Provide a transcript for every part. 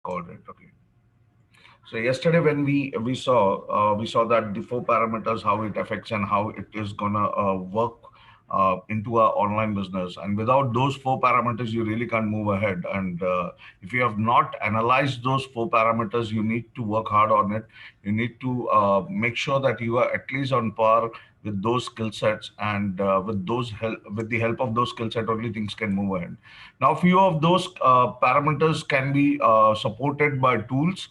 record it. Okay. So yesterday when we saw that the four parameters, how it affects and how it is gonna work into our online business. And without those four parameters, you really can't move ahead. And if you have not analyzed those four parameters, you need to work hard on it. You need to make sure that you are at least on par with those skill sets, and with the help of those skill set, only things can move ahead. Now, few of those parameters can be supported by tools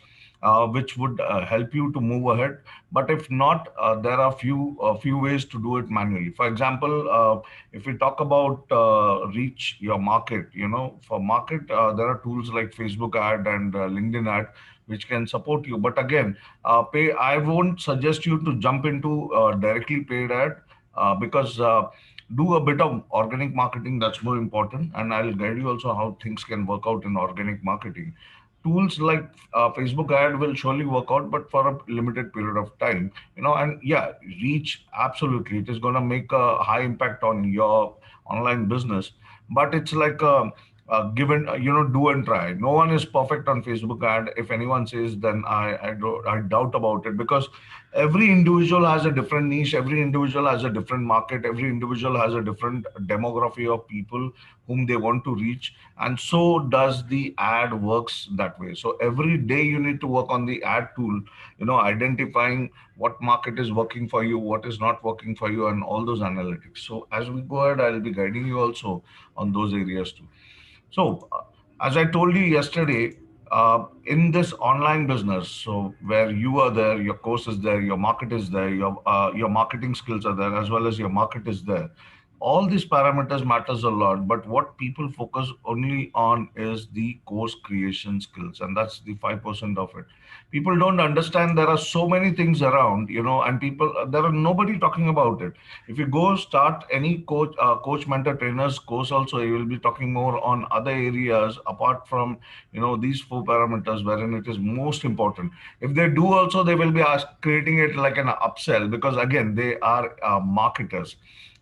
which would help you to move ahead. But if not, there are few ways to do it manually. For example, if we talk about reach your market, for market, there are tools like Facebook ad and LinkedIn ad which can support you. But again, pay. I won't suggest you to jump into directly paid ad because. Do a bit of organic marketing, that's more important, and I'll guide you also how things can work out in organic marketing. Tools like Facebook ad will surely work out, but for a limited period of time, and yeah, reach, absolutely, it is going to make a high impact on your online business. But it's like given, do and try. No one is perfect on Facebook ad. If anyone says, then I doubt about it, because every individual has a different niche, every individual has a different market, every individual has a different demography of people whom they want to reach, and so does the ad works that way. So every day you need to work on the ad tool, identifying what market is working for you, what is not working for you, and all those analytics. So as we go ahead, I'll be guiding you also on those areas too. So, as I told you yesterday, in this online business, so where you are there, your course is there, your market is there, your marketing skills are there, as well as your market is there. All these parameters matters a lot, but what people focus only on is the course creation skills, and that's the 5% of it. People don't understand there are so many things around, and people, there are nobody talking about it. If you go start any coach mentor trainers course also, you will be talking more on other areas apart from these four parameters, wherein it is most important. If they do also, they will be creating it like an upsell, because again, they are marketers.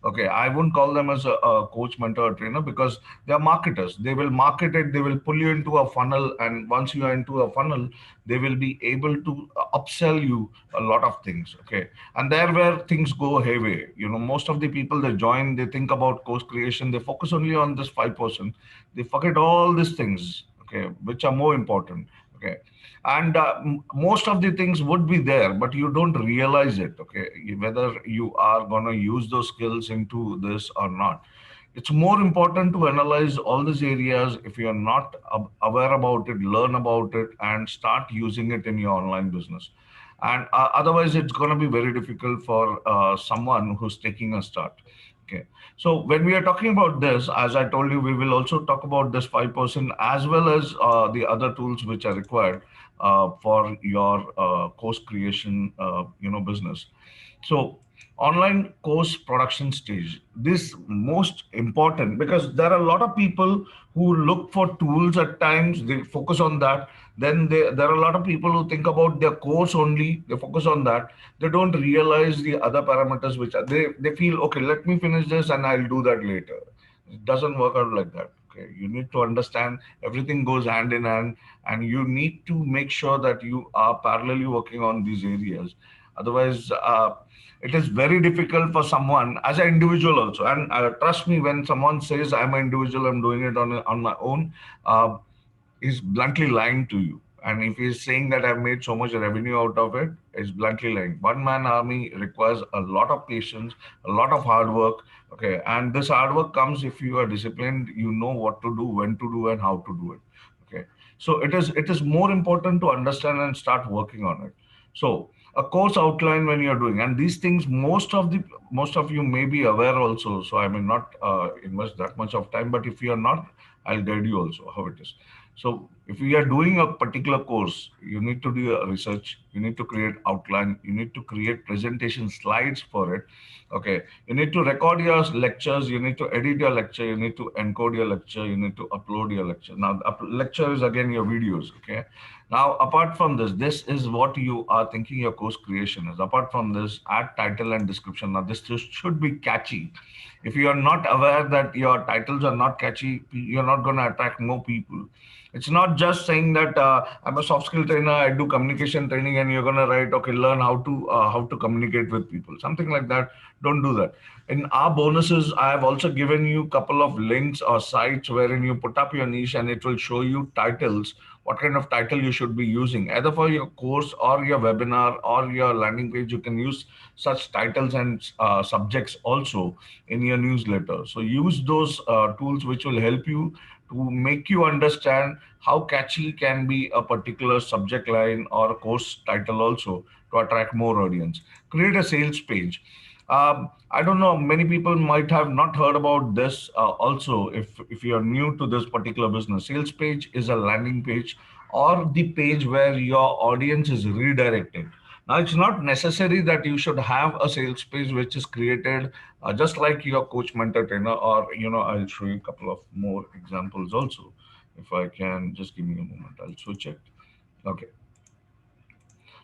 Okay, I wouldn't call them as a coach, mentor, or trainer, because they are marketers. They will market it, they will pull you into a funnel, and once you are into a funnel, they will be able to upsell you a lot of things. Okay, and there where things go hayway. Most of the people, they join, they think about course creation, they focus only on this 5%. They forget all these things, okay, which are more important. Okay, and most of the things would be there, but you don't realize it. Okay, whether you are going to use those skills into this or not. It's more important to analyze all these areas. If you're not aware about it, learn about it and start using it in your online business. And otherwise, it's going to be very difficult for someone who's taking a start. Okay. So when we are talking about this, as I told you, we will also talk about this 5% as well as the other tools which are required for your course creation, business. So online course production stage, this most important, because there are a lot of people who look for tools. At times they focus on that, then there are a lot of people who think about their course only, they focus on that. They don't realize the other parameters, which are, they feel, okay, let me finish this and I'll do that later. It doesn't work out like that. Okay, you need to understand everything goes hand in hand, and you need to make sure that you are parallelly working on these areas. Otherwise, it is very difficult for someone as an individual also. And trust me, when someone says I'm an individual, I'm doing it on my own, is bluntly lying to you. And if he's saying that I've made so much revenue out of it, it's bluntly lying. One man army requires a lot of patience, a lot of hard work. Okay. And this hard work comes if you are disciplined, you know what to do, when to do, and how to do it. Okay. So it is more important to understand and start working on it. So a course outline when you're doing, and these things, most of you may be aware also. So I may not invest that much of time, but if you are not, I'll guide you also how it is. So if we are doing a particular course, you need to do a research, you need to create outline, you need to create presentation slides for it. Okay. You need to record your lectures, you need to edit your lecture, you need to encode your lecture, you need to upload your lecture. Now, lecture is again your videos. Okay. Now, apart from this, this is what you are thinking your course creation is. Apart from this, add title and description. Now, this just should be catchy. If you are not aware that your titles are not catchy, you're not going to attract more people. It's not just saying that I'm a soft skill trainer, I do communication training, and you're gonna write, okay, learn how to communicate with people, something like that. Don't do that. In our bonuses, I have also given you a couple of links or sites wherein you put up your niche, and it will show you titles, what kind of title you should be using, either for your course or your webinar or your landing page. You can use such titles and subjects also in your newsletter. So use those tools which will help you to make you understand how catchy can be a particular subject line or a course title also to attract more audience. Create a sales page. I don't know, many people might have not heard about this also. If you're new to this particular business, sales page is a landing page or the page where your audience is redirected. Now, it's not necessary that you should have a sales page which is created just like your coach, mentor, trainer, or, I'll show you a couple of more examples also. If I can just give me a moment, I'll switch it. Okay.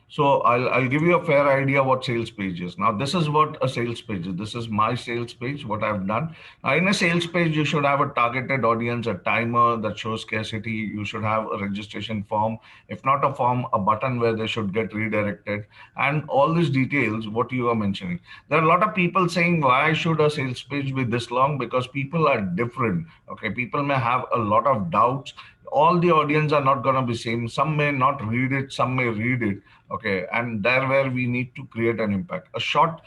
So I'll give you a fair idea what sales page is. Now, this is what a sales page is. This is my sales page, what I've done. Now, in a sales page, you should have a targeted audience, a timer that shows scarcity. You should have a registration form. If not a form, a button where they should get redirected. And all these details, what you are mentioning. There are a lot of people saying, why should a sales page be this long? Because people are different. Okay, people may have a lot of doubts. All the audience are not going to be same. Some may not read it, some may read it. Okay, and there where we need to create an impact. A short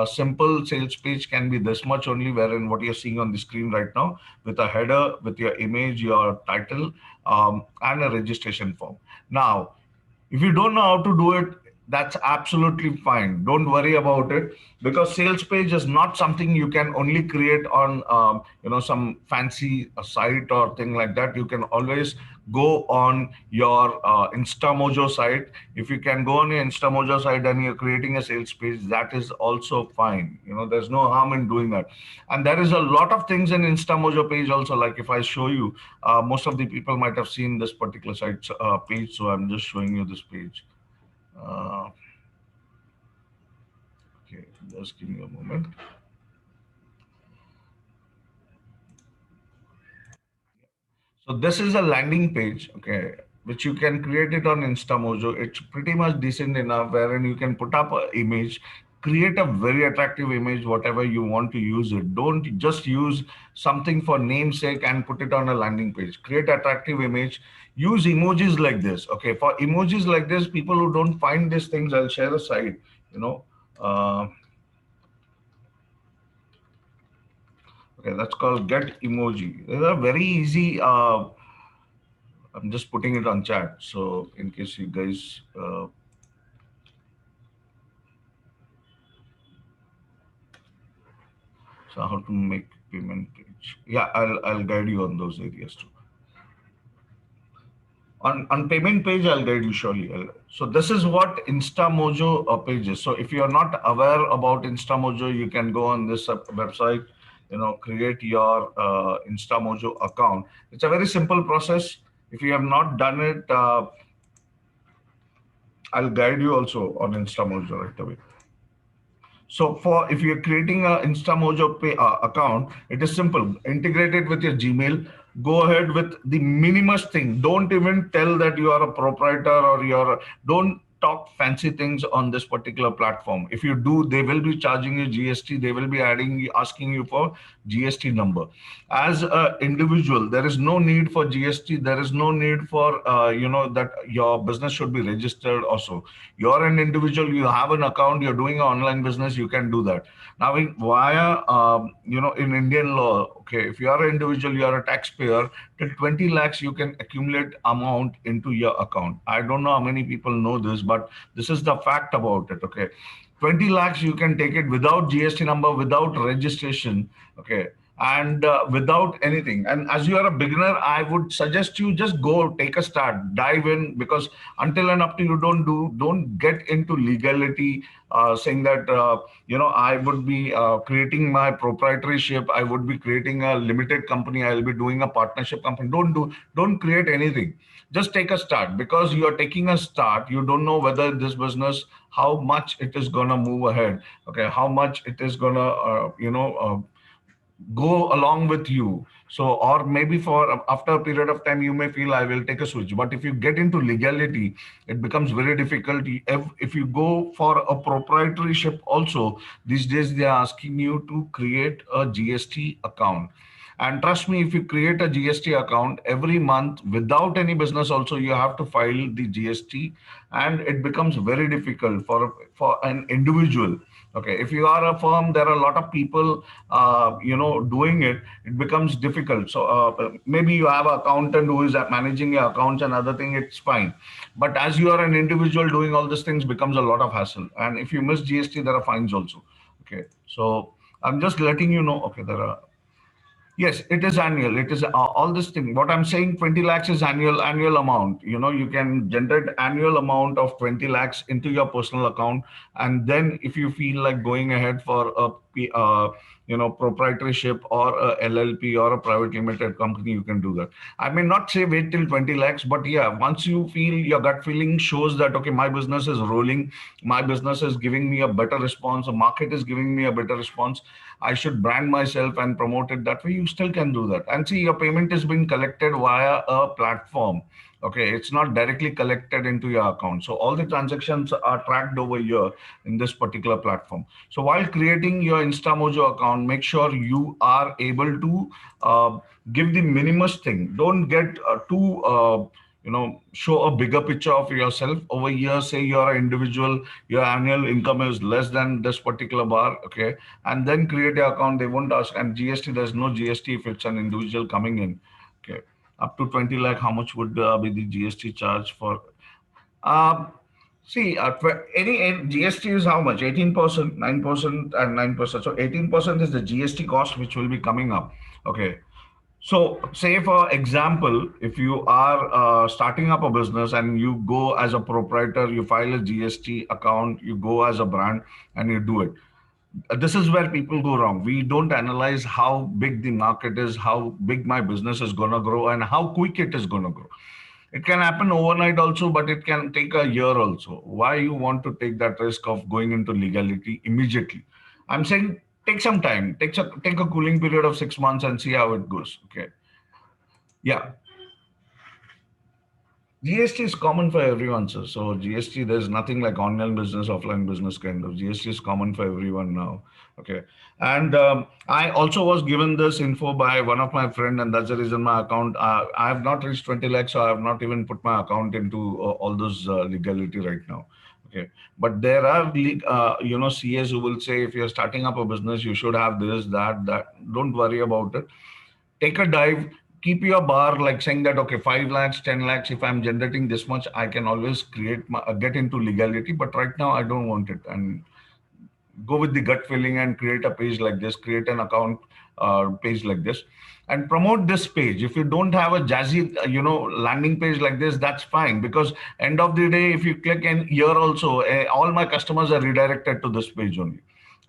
simple sales page can be this much only, wherein what you're seeing on the screen right now, with a header, with your image, your title, and a registration form. Now, if you don't know how to do it, that's absolutely fine. Don't worry about it, because sales page is not something you can only create on some fancy site or thing like that. You can always go on your InstaMojo site. If you can go on your InstaMojo site and you're creating a sales page, that is also fine. There's no harm in doing that. And there is a lot of things in InstaMojo page also. Like if I show you, most of the people might have seen this particular site page, so I'm just showing you this page. uh, okay, just give me a moment. So this is a landing page, okay, which you can create it on InstaMojo. It's pretty much decent enough wherein you can put up an image, create a very attractive image, whatever you want to use it. Don't just use something for namesake and put it on a landing page. Create attractive image. Use emojis like this. Okay, for emojis like this, people who don't find these things, I'll share a site. You know, uh, okay, that's called Get Emoji. These are very easy. I'm just putting it on chat. So in case you guys, so how to make payment page. Yeah, I'll guide you on those areas too. On payment page, I'll guide you surely. So this is what InstaMojo page is. So if you're not aware about InstaMojo, you can go on this website, create your InstaMojo account. It's a very simple process. If you have not done it, I'll guide you also on InstaMojo right away. So for if you're creating a InstaMojo account, it is simple. Integrate it with your Gmail. Go ahead with the minimum thing. Don't even tell that you are a proprietor or don't talk fancy things on this particular platform. If you do, they will be charging you GST. They will be asking you for GST number. As an individual, there is no need for GST. There is no need for that your business should be registered also. You're an individual, you have an account, you're doing an online business, you can do that. Now, in Indian law, okay, if you are an individual, you are a taxpayer, till 20 lakhs, you can accumulate amount into your account. I don't know how many people know this, but this is the fact about it, okay. 20 lakhs, you can take it without GST number, without registration, okay, and without anything. And as you are a beginner, I would suggest you just go take a start, dive in, because until and up to you don't get into legality, saying that I would be creating my proprietorship, I would be creating a limited company, I'll be doing a partnership company. Don't create anything. Just take a start, because you are taking a start. You don't know whether this business, how much it is gonna move ahead, okay, how much it is gonna go along with you. So, or maybe for after a period of time, you may feel I will take a switch. But if you get into legality, it becomes very difficult. If you go for a proprietorship also, these days they are asking you to create a GST account. And trust me, if you create a GST account every month without any business, also you have to file the GST, and it becomes very difficult for an individual. Okay, if you are a firm, there are a lot of people, doing it. It becomes difficult. So maybe you have an accountant who is managing your accounts and other thing. It's fine, but as you are an individual doing all these things, becomes a lot of hassle. And if you miss GST, there are fines also. Okay, so I'm just letting you know. Okay, there are. Yes, it is annual. It is all this thing. What I'm saying, 20 lakhs is annual amount. You can generate annual amount of 20 lakhs into your personal account, and then if you feel like going ahead for a proprietorship or a LLP or a private limited company, you can do that. I may not say wait till 20 lakhs, but yeah, once you feel your gut feeling shows that okay, my business is rolling, my business is giving me a better response, the market is giving me a better response, I should brand myself and promote it that way, you still can do that. And see, your payment is being collected via a platform. Okay, it's not directly collected into your account. So all the transactions are tracked over here in this particular platform. So while creating your InstaMojo account, make sure you are able to give the minimust thing. Don't get show a bigger picture of yourself over here. Say you're an individual, your annual income is less than this particular bar. Okay, and then create your account. They won't ask. And GST, there's no GST if it's an individual coming in. Okay, up to 20 lakh, how much would be the GST charge for? um, See, any GST is how much? 18%, 9%, and 9%. So 18% is the GST cost which will be coming up. Okay. So, say for example, if you are starting up a business and you go as a proprietor, you file a GST account, you go as a brand, and you do it. This is where people go wrong. We don't analyze how big the market is, how big my business is going to grow, and how quick it is going to grow. It can happen overnight also, but it can take a year also. Why you want to take that risk of going into legality immediately? I'm saying take some time, take a cooling period of 6 months and see how it goes. Okay. Yeah. GST is common for everyone, sir. So GST, there's nothing like online business, offline business kind of. GST is common for everyone now. Okay. And I also was given this info by one of my friend, and that's the reason my account. I have not reached 20 lakhs, so I have not even put my account into all those legality right now. Okay. But there are CAs who will say if you're starting up a business, you should have this, that, that. Don't worry about it. Take a dive, keep your bar like saying that okay, 5 lakhs, 10 lakhs, if I'm generating this much, I can always get into legality, but right now I don't want it. And go with the gut feeling and create a page like this, create an account page like this, and promote this page. If you don't have a jazzy landing page like this, that's fine, because end of the day, if you click in here also, all my customers are redirected to this page only.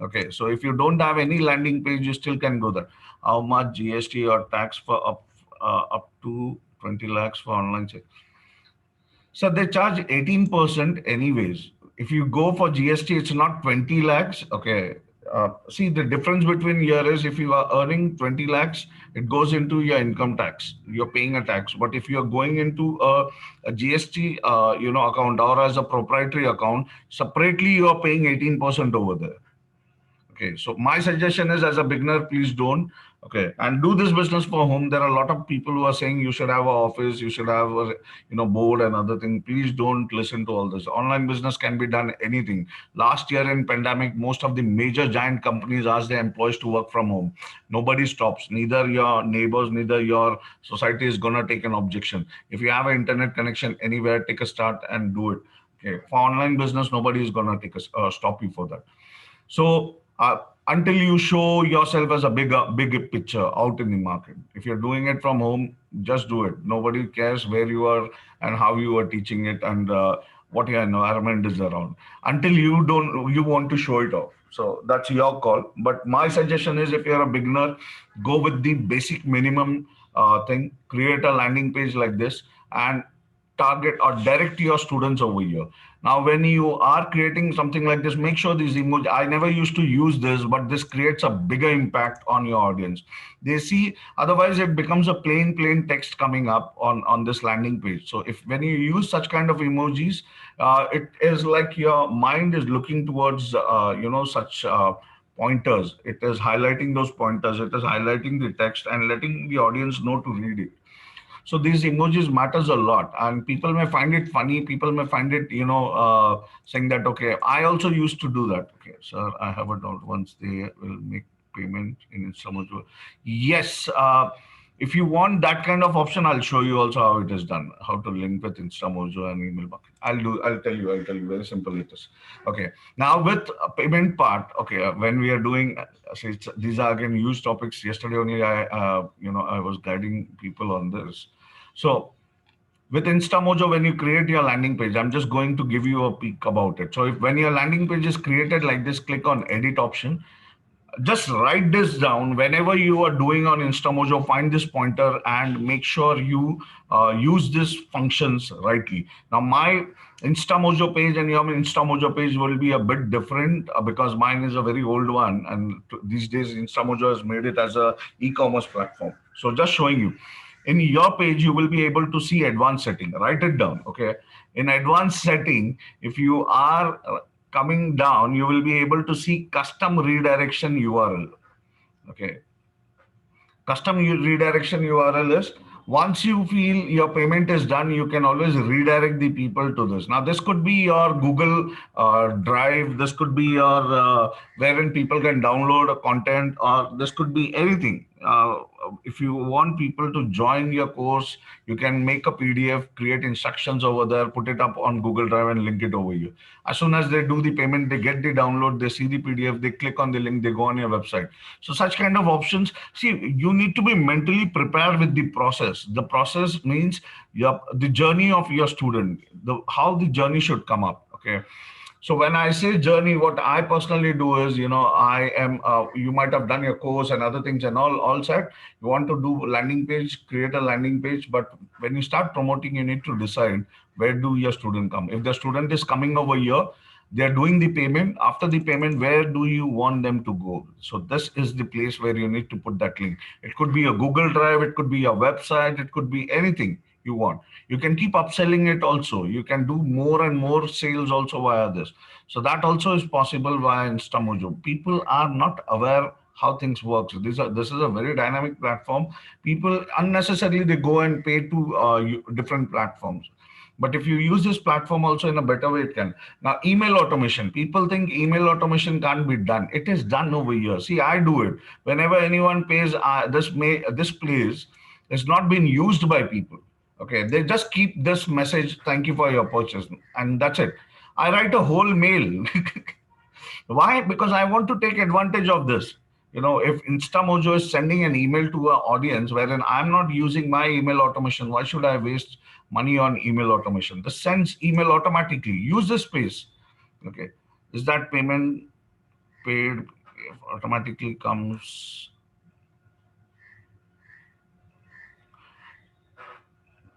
Okay, so if you don't have any landing page, you still can go there. How much GST or tax for up to 20 lakhs for online check? So they charge 18% anyways. If you go for GST, it's not 20 lakhs. Okay. See, the difference between here is if you are earning 20 lakhs, it goes into your income tax. You're paying a tax. But if you're going into a GST, account, or as a proprietary account, separately, you are paying 18% over there. Okay, so my suggestion is, as a beginner, please don't. Okay, and do this business for home. There are a lot of people who are saying you should have an office, you should have a board and other thing. Please don't listen to all this. Online business can be done anything. Last year in pandemic, most of the major giant companies asked their employees to work from home. Nobody stops. Neither your neighbors, neither your society is gonna take an objection. If you have an internet connection anywhere, take a start and do it. Okay, for online business, nobody is gonna stop you for that. So until you show yourself as a big picture out in the market, if you're doing it from home, just do it. Nobody cares where you are and how you are teaching it and what your environment is around. Until you want to show it off. So that's your call. But my suggestion is, if you're a beginner, go with the basic minimum thing. Create a landing page like this, and target or direct your students over here. Now, when you are creating something like this, make sure these emoji. I never used to use this, but this creates a bigger impact on your audience. They see, otherwise it becomes a plain text coming up on this landing page. So if when you use such kind of emojis, it is like your mind is looking towards such pointers. It is highlighting those pointers. It is highlighting the text and letting the audience know to read it. So these emojis matters a lot, and people may find it funny. People may find it, saying that, okay, I also used to do that. Okay, sir, I have a doubt. Once they will make payment in Instamojo. Yes, if you want that kind of option, I'll show you also how it is done, how to link with Instamojo and email bucket. I'll tell you, very simple it is. Okay, now with a payment part, okay, when we are doing, these are again huge topics. Yesterday only, I was guiding people on this. So with Instamojo, when you create your landing page, I'm just going to give you a peek about it. So if when your landing page is created like this, click on edit option. Just write this down whenever you are doing on Instamojo. Find this pointer and make sure you use these functions rightly. Now, my Instamojo page and your Instamojo page will be a bit different because mine is a very old one, and these days Instamojo has made it as a e-commerce platform. So just showing you. In your page, you will be able to see advanced setting. Write it down. Okay. In advanced setting, if you are coming down, you will be able to see custom redirection URL. Okay. Custom redirection URL is, once you feel your payment is done, you can always redirect the people to this. Now, this could be your Google Drive. This could be your wherein people can download a content, or this could be anything. If you want people to join your course, you can make a PDF, create instructions over there, put it up on Google Drive and link it over here. As soon as they do the payment, they get the download, they see the PDF, they click on the link, they go on your website. So such kind of options. See, you need to be mentally prepared with the process. The process means the journey of your student, how the journey should come up. Okay. So when I say journey, what I personally do is, I am, you might have done your course and other things and all set. You want to do landing page, create a landing page. But when you start promoting, you need to decide where do your student come. If the student is coming over here, they're doing the payment. After the payment, where do you want them to go? So this is the place where you need to put that link. It could be a Google Drive, it could be a website, it could be anything you want. You can keep upselling it also. You can do more and more sales also via this. So that also is possible via Instamojo. People are not aware how things work. So this is a very dynamic platform. People unnecessarily, they go and pay to different platforms. But if you use this platform also in a better way, it can. Now, email automation. People think email automation can't be done. It is done over here. See, I do it. Whenever anyone pays, this place is not being used by people. Okay, they just keep this message, thank you for your purchase, and that's it. I write a whole mail. Why? Because I want to take advantage of this. If Instamojo is sending an email to an audience wherein I'm not using my email automation, why should I waste money on email automation? This sends email automatically. Use this space. Okay. Is that payment paid automatically comes?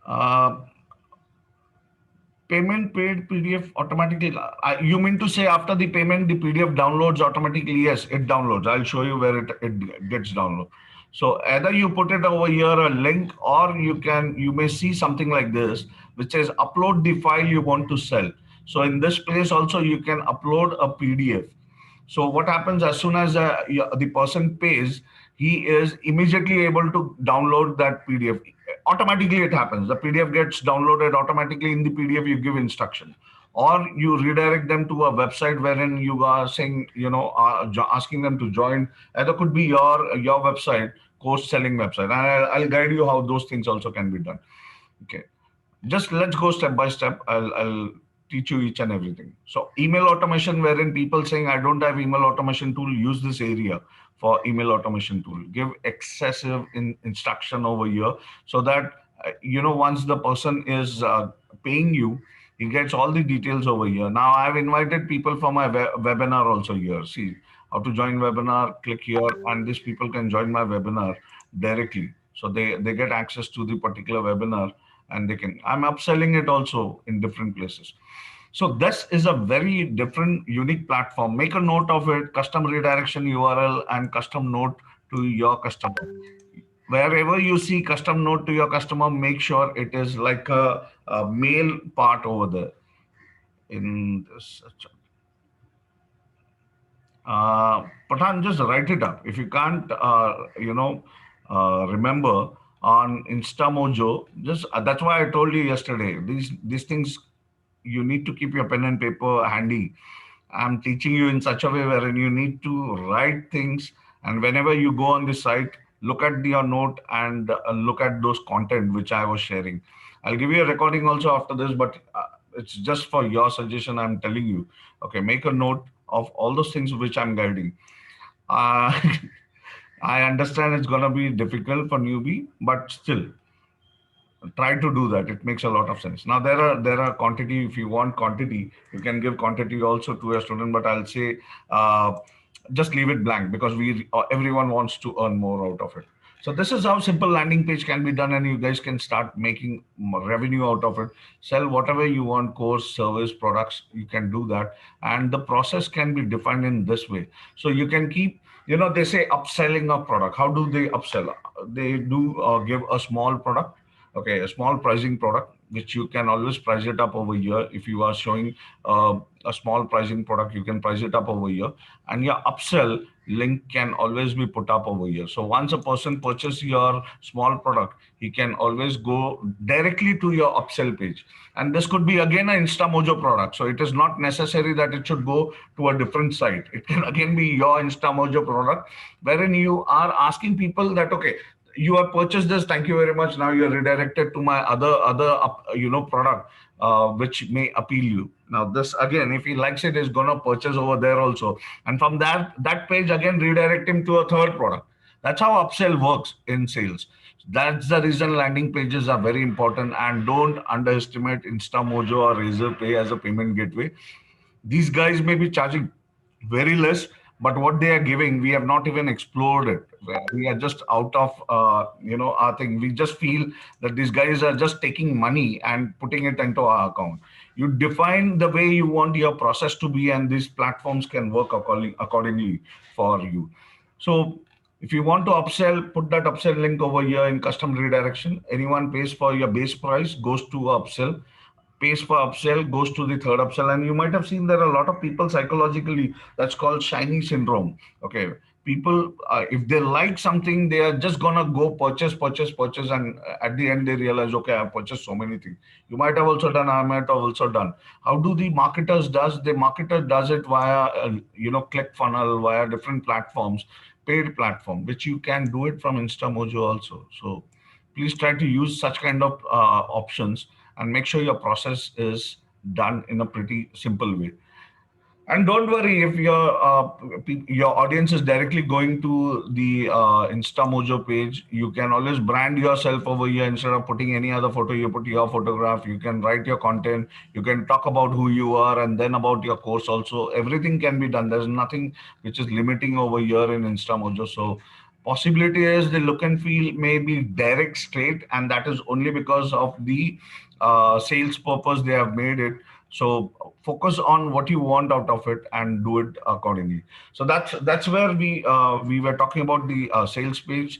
Uh, Payment paid PDF automatically. You mean to say after the payment, the PDF downloads automatically? Yes, it downloads. I'll show you where it gets downloaded. So either you put it over here, a link, or you may see something like this, which says upload the file you want to sell. So in this place also, you can upload a PDF. So what happens as soon as the person pays, he is immediately able to download that PDF. Automatically it happens. The PDF gets downloaded automatically. In the PDF, you give instruction, or you redirect them to a website wherein you are saying, asking them to join. Either could be your website, course selling website. And I'll guide you how those things also can be done. Okay. Just let's go step by step. I'll teach you each and everything. So email automation, wherein people saying, I don't have email automation tool, use this area for email automation tool. Give excessive instruction over here so that, once the person is paying you, he gets all the details over here. Now I've invited people for my webinar also here. See how to join webinar, click here, and these people can join my webinar directly. So they get access to the particular webinar, and they can. I'm upselling it also in different places. So this is a very different, unique platform. Make a note of it: custom redirection URL and custom note to your customer. Wherever you see custom note to your customer, make sure it is like a mail part over there in this. Patan, just write it up. If you can't, remember on InstaMojo, just that's why I told you yesterday. These things, you need to keep your pen and paper handy. I'm teaching you in such a way wherein you need to write things, and whenever you go on the site, look at your note and look at those content which I was sharing. I'll give you a recording also after this, but it's just for your suggestion. I'm telling you, okay, make a note of all those things which I'm guiding. Uh, I understand it's gonna be difficult for newbie, but still, try to do that. It makes a lot of sense. Now there are quantity. If you want quantity, you can give quantity also to a student, but I'll say just leave it blank, because we everyone wants to earn more out of it. So this is how simple landing page can be done, and you guys can start making revenue out of it. Sell whatever you want: course, service, products. You can do that, and the process can be defined in this way. So you can keep, they say upselling a product. How do they upsell? They do give a small product, okay, a small pricing product, which you can always price it up over here. If you are showing a small pricing product, you can price it up over here, and your upsell link can always be put up over here. So once a person purchases your small product, he can always go directly to your upsell page. And this could be again an InstaMojo product, so it is not necessary that it should go to a different site. It can again be your InstaMojo product, wherein you are asking people that, okay, you have purchased this, thank you very much, now you're redirected to my other product, which may appeal you. Now this again, if he likes it, is gonna purchase over there also, and from that page again redirect him to a third product. That's how upsell works in sales. That's the reason landing pages are very important, and don't underestimate InstaMojo or Razorpay as a payment gateway. These guys may be charging very less, but what they are giving, we have not even explored it. We are just out of our thing. We just feel that these guys are just taking money and putting it into our account. You define the way you want your process to be, and these platforms can work accordingly for you. So if you want to upsell, put that upsell link over here in custom redirection. Anyone pays for your base price goes to upsell, pays for upsell goes to the third upsell. And you might have seen there are a lot of people psychologically, that's called shiny syndrome. Okay, people, if they like something, they are just gonna go purchase, and at the end they realize, okay, I've purchased so many things. You might have also done, I might have also done. How do the marketers does? The marketer does it via click funnel, via different platforms, paid platform, which you can do it from InstaMojo also. So please try to use such kind of options, and make sure your process is done in a pretty simple way. And don't worry if your audience is directly going to the InstaMojo page. You can always brand yourself over here. Instead of putting any other photo, you put your photograph. You can write your content. You can talk about who you are, and then about your course also. Everything can be done. There's nothing which is limiting over here in InstaMojo. So possibility is the look and feel may be direct, straight, and that is only because of the sales purpose they have made it. So focus on what you want out of it and do it accordingly. So that's where we were talking about the sales page.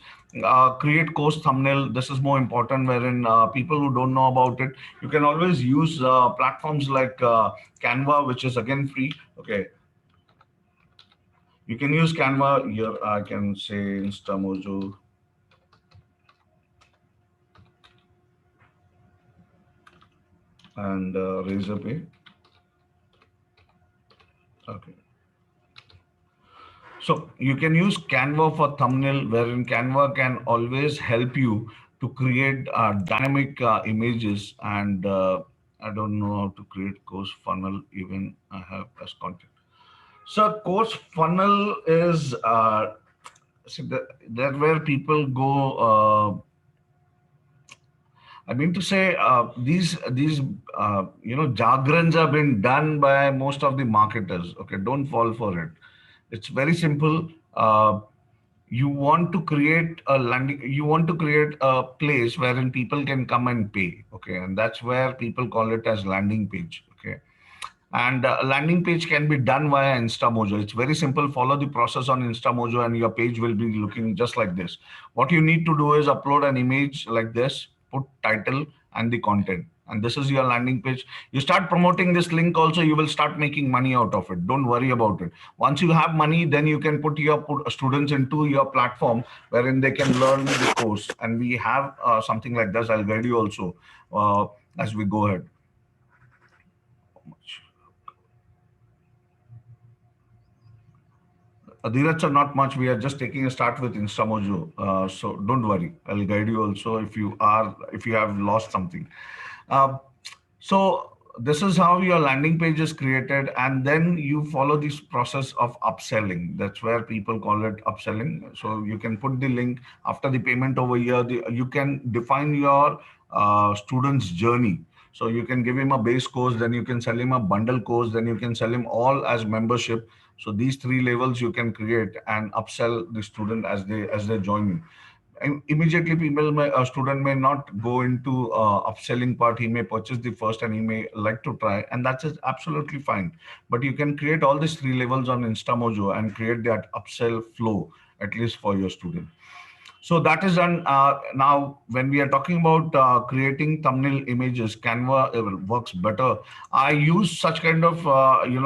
Create course thumbnail. This is more important, wherein people who don't know about it, you can always use platforms like Canva, which is again free. Okay, you can use Canva here. I can say InstaMojo and Razorpay. Okay. So you can use Canva for thumbnail, wherein Canva can always help you to create dynamic images. And I don't know how to create course funnel. Even I have as content. So course funnel is that where people go. I mean to say, these jargons have been done by most of the marketers. Okay, don't fall for it. It's very simple. you want to create a landing, you want to create a place wherein people can come and pay. Okay, and that's where people call it as landing page. Okay, and a landing page can be done via InstaMojo. It's very simple. Follow the process on InstaMojo, and your page will be looking just like this. What you need to do is upload an image like this, put title and the content. And this is your landing page. You start promoting this link also, you will start making money out of it. Don't worry about it. Once you have money, then you can put students into your platform wherein they can learn the course. And we have something like this. I'll guide you also as we go ahead. Dheeraj sir, not much. We are just taking a start with InstaMojo. So don't worry. I'll guide you also if you have lost something. Uh, so this is how your landing page is created, and then you follow this process of upselling. That's where people call it upselling. So you can put the link after the payment over here. You can define your student's journey. So you can give him a base course, then you can sell him a bundle course, then you can sell him all as membership. So these three levels you can create and upsell the student as they join you. And immediately a student may not go into upselling part. He may purchase the first and he may like to try, and that's absolutely fine. But you can create all these three levels on InstaMojo and create that upsell flow at least for your student. So that is done. Now, when we are talking about creating thumbnail images, Canva works better. I use such kind of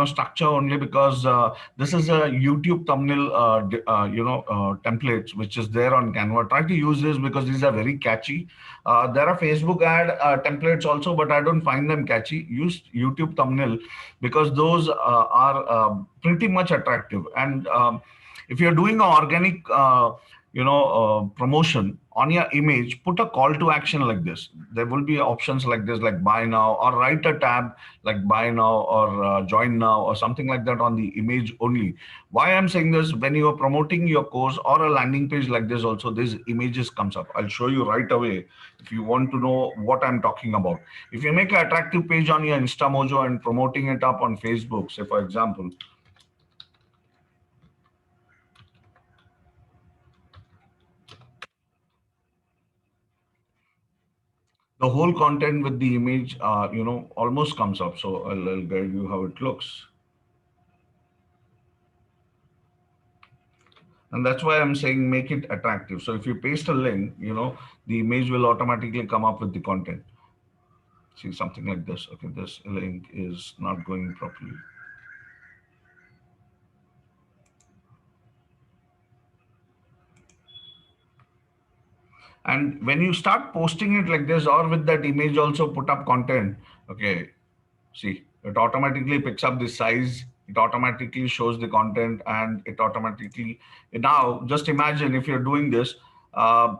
structure only because this is a YouTube thumbnail templates which is there on Canva. Try to use this because these are very catchy. There are Facebook ad templates also, but I don't find them catchy. Use YouTube thumbnail because those are pretty much attractive. And if you're doing an organic promotion on your image, put a call to action like this. There will be options like this, like buy now, or write a tab like buy now or join now or something like that on the image only. Why I'm saying this, when you are promoting your course or a landing page like this also, these images comes up. I'll show you right away if you want to know what I'm talking about. If you make an attractive page on your InstaMojo and promoting it up on Facebook, say for example, the whole content with the image, almost comes up. So I'll guide you how it looks. And that's why I'm saying make it attractive. So if you paste a link, the image will automatically come up with the content. See something like this. Okay, this link is not going properly. And when you start posting it like this or with that image also put up content, okay, see, it automatically picks up the size, it automatically shows the content, and it automatically. Now, just imagine if you're doing this. Uh,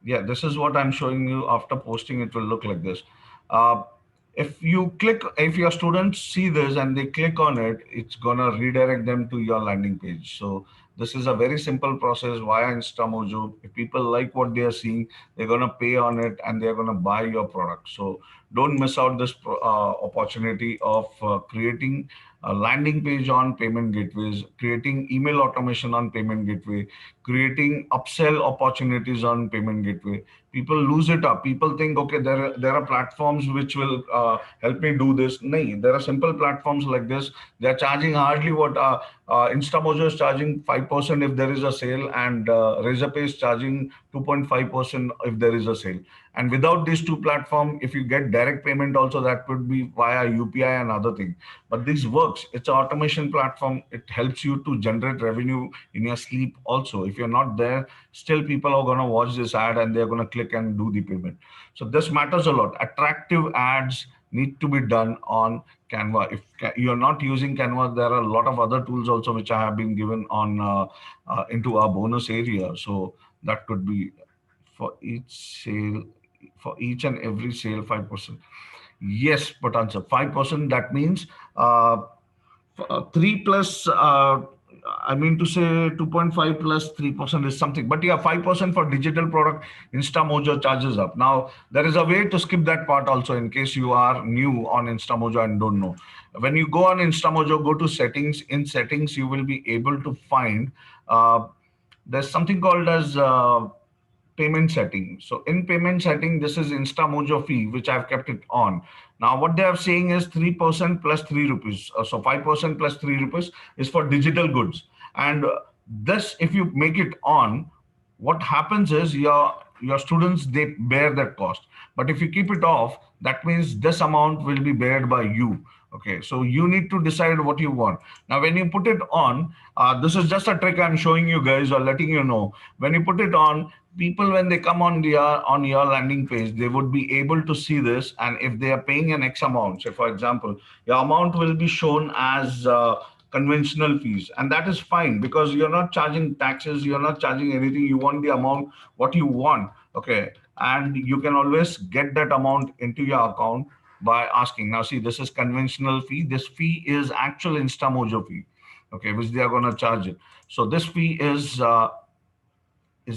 yeah, this is what I'm showing you. After posting, it will look like this. Uh, if your students see this and they click on it, it's gonna redirect them to your landing page. So this is a very simple process via InstaMojo. If people like what they are seeing, they're gonna pay on it and they're gonna buy your product. So don't miss out this opportunity of creating a landing page on payment gateways, creating email automation on payment gateway, creating upsell opportunities on payment gateway. People lose it up. People think, okay, there are platforms which will help me do this. No, there are simple platforms like this. They're charging hardly what InstaMojo is charging 5% if there is a sale, and Razorpay is charging 2.5% if there is a sale. And without these two platforms, if you get direct payment also, that would be via UPI and other thing. But this works. It's an automation platform. It helps you to generate revenue in your sleep also. If you're not there, still people are going to watch this ad and they're going to click and do the payment. So this matters a lot. Attractive ads need to be done on Canva. If you're not using Canva, there are a lot of other tools also which I have been given on into our bonus area. So that could be for each sale, for each and every sale, 5%. Yes, but answer 5%. That means 3 plus. I mean to say 2.5 plus 3% is something. But yeah, 5% for digital product, InstaMojo charges up. Now, there is a way to skip that part also in case you are new on InstaMojo and don't know. When you go on InstaMojo, go to settings. In settings, you will be able to find there's something called as payment setting. So in payment setting, this is InstaMojo fee, which I've kept it on. Now, what they are saying is 3% plus 3 rupees. So 5% plus 3 rupees is for digital goods. And this, if you make it on, what happens is your students, they bear that cost. But if you keep it off, that means this amount will be bared by you. Okay, so you need to decide what you want. Now when you put it on, this is just a trick I'm showing you guys or letting you know. When you put it on, people, when they come on your landing page, they would be able to see this. And if they are paying an X amount, say for example, your amount will be shown as conventional fees, and that is fine because you're not charging taxes, you're not charging anything. You want the amount what you want. Okay, and you can always get that amount into your account by asking. Now see, this is conventional fee. This fee is actual InstaMojo fee, okay, which they are going to charge it. So this fee is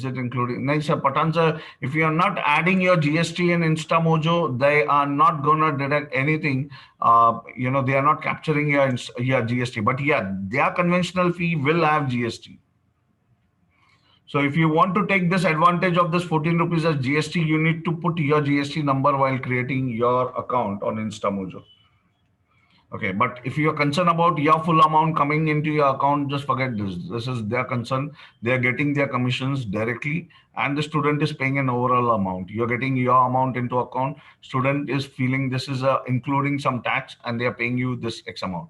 it including? No, sir, Patan sir, if you are not adding your GST in InstaMojo, they are not gonna deduct anything. They are not capturing your GST. But yeah, their conventional fee will have GST. So if you want to take this advantage of this 14 rupees as GST, you need to put your GST number while creating your account on InstaMojo. Okay, but if you're concerned about your full amount coming into your account, just forget this. This is their concern. They are getting their commissions directly, and the student is paying an overall amount. You're getting your amount into account. Student is feeling this is including some tax, and they are paying you this X amount.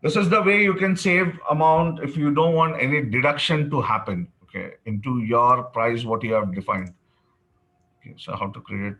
This is the way you can save amount if you don't want any deduction to happen. Okay, into your price what you have defined. Okay, so how to create.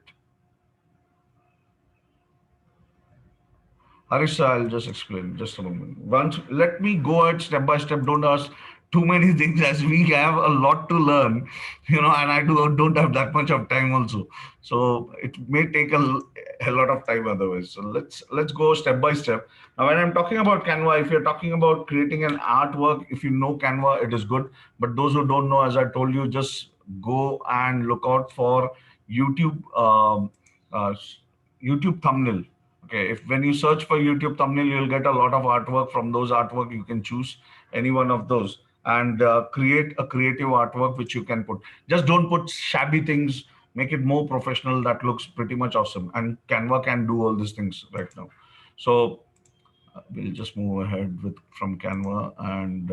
Harish, I'll just explain. Just a moment. Once, let me go at step by step. Don't ask too many things as we have a lot to learn, and I don't have that much of time also. So it may take a lot of time otherwise. So let's go step by step. Now, when I'm talking about Canva, if you're talking about creating an artwork, if you know Canva, it is good. But those who don't know, as I told you, just go and look out for YouTube. Uh, YouTube thumbnail. Okay, if when you search for YouTube thumbnail, you'll get a lot of artwork. From those artwork, you can choose any one of those and create a creative artwork which you can put. Just don't put shabby things. Make it more professional. That looks pretty much awesome. And Canva can do all these things right now. So we'll just move ahead with from Canva and.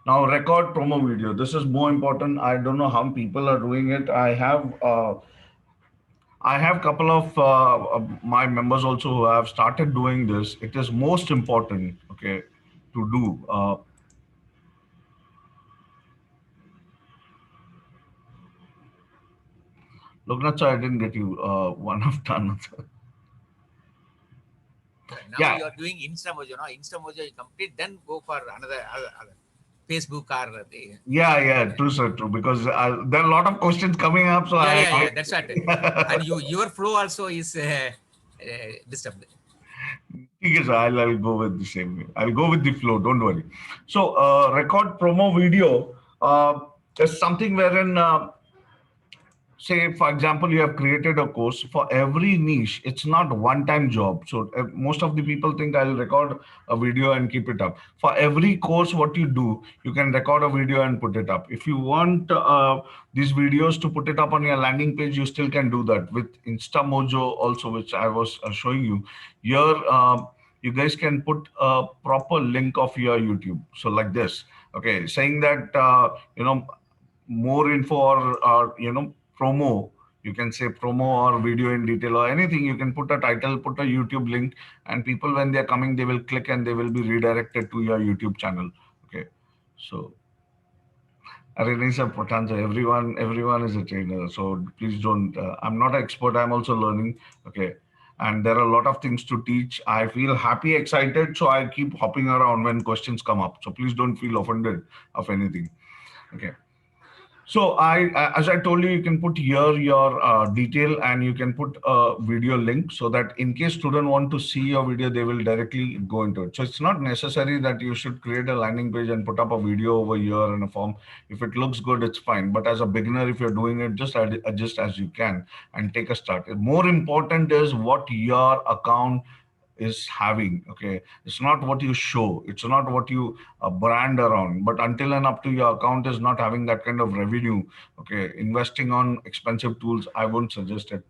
Now record promo video. This is more important. I don't know how people are doing it. I have a couple of my members also who have started doing this. It is most important, okay, to do. Loknath, I didn't get you. One of done. Now Yeah, you are doing InstaMojo. Now InstaMojo you complete, then go for other Facebook or the. yeah, true, sir, true. Because there are a lot of questions coming up, so Yeah. That's what. And your flow also is disturbed. Okay, sir, I'll go with the same way. I'll go with the flow. Don't worry. So, record promo video is something wherein say for example you have created a course for every niche. It's not one time job. So most of the people think I'll record a video and keep it up. For every course what you do, you can record a video and put it up. If you want these videos to put it up on your landing page, you still can do that with InstaMojo also, which I was showing you here. You guys can put a proper link of your YouTube, so like this, okay, saying that more info or promo. You can say promo or video in detail or anything. You can put a title, put a YouTube link, and people when they're coming, they will click and they will be redirected to your YouTube channel. Okay, so Arenisa Potanza, everyone is a trainer, so please don't. I'm not an expert. I'm also learning. Okay, and there are a lot of things to teach. I feel happy, excited, so I keep hopping around when questions come up. So please don't feel offended of anything. Okay. So as I told you, you can put here your detail and you can put a video link so that in case student want to see your video, they will directly go into it. So it's not necessary that you should create a landing page and put up a video over here in a form. If it looks good, it's fine. But as a beginner, if you're doing it, just adjust as you can and take a start. More important is what your account is having. Okay, it's not what you show, it's not what you brand around, but until and up to your account is not having that kind of revenue, okay, investing on expensive tools, I wouldn't suggest it.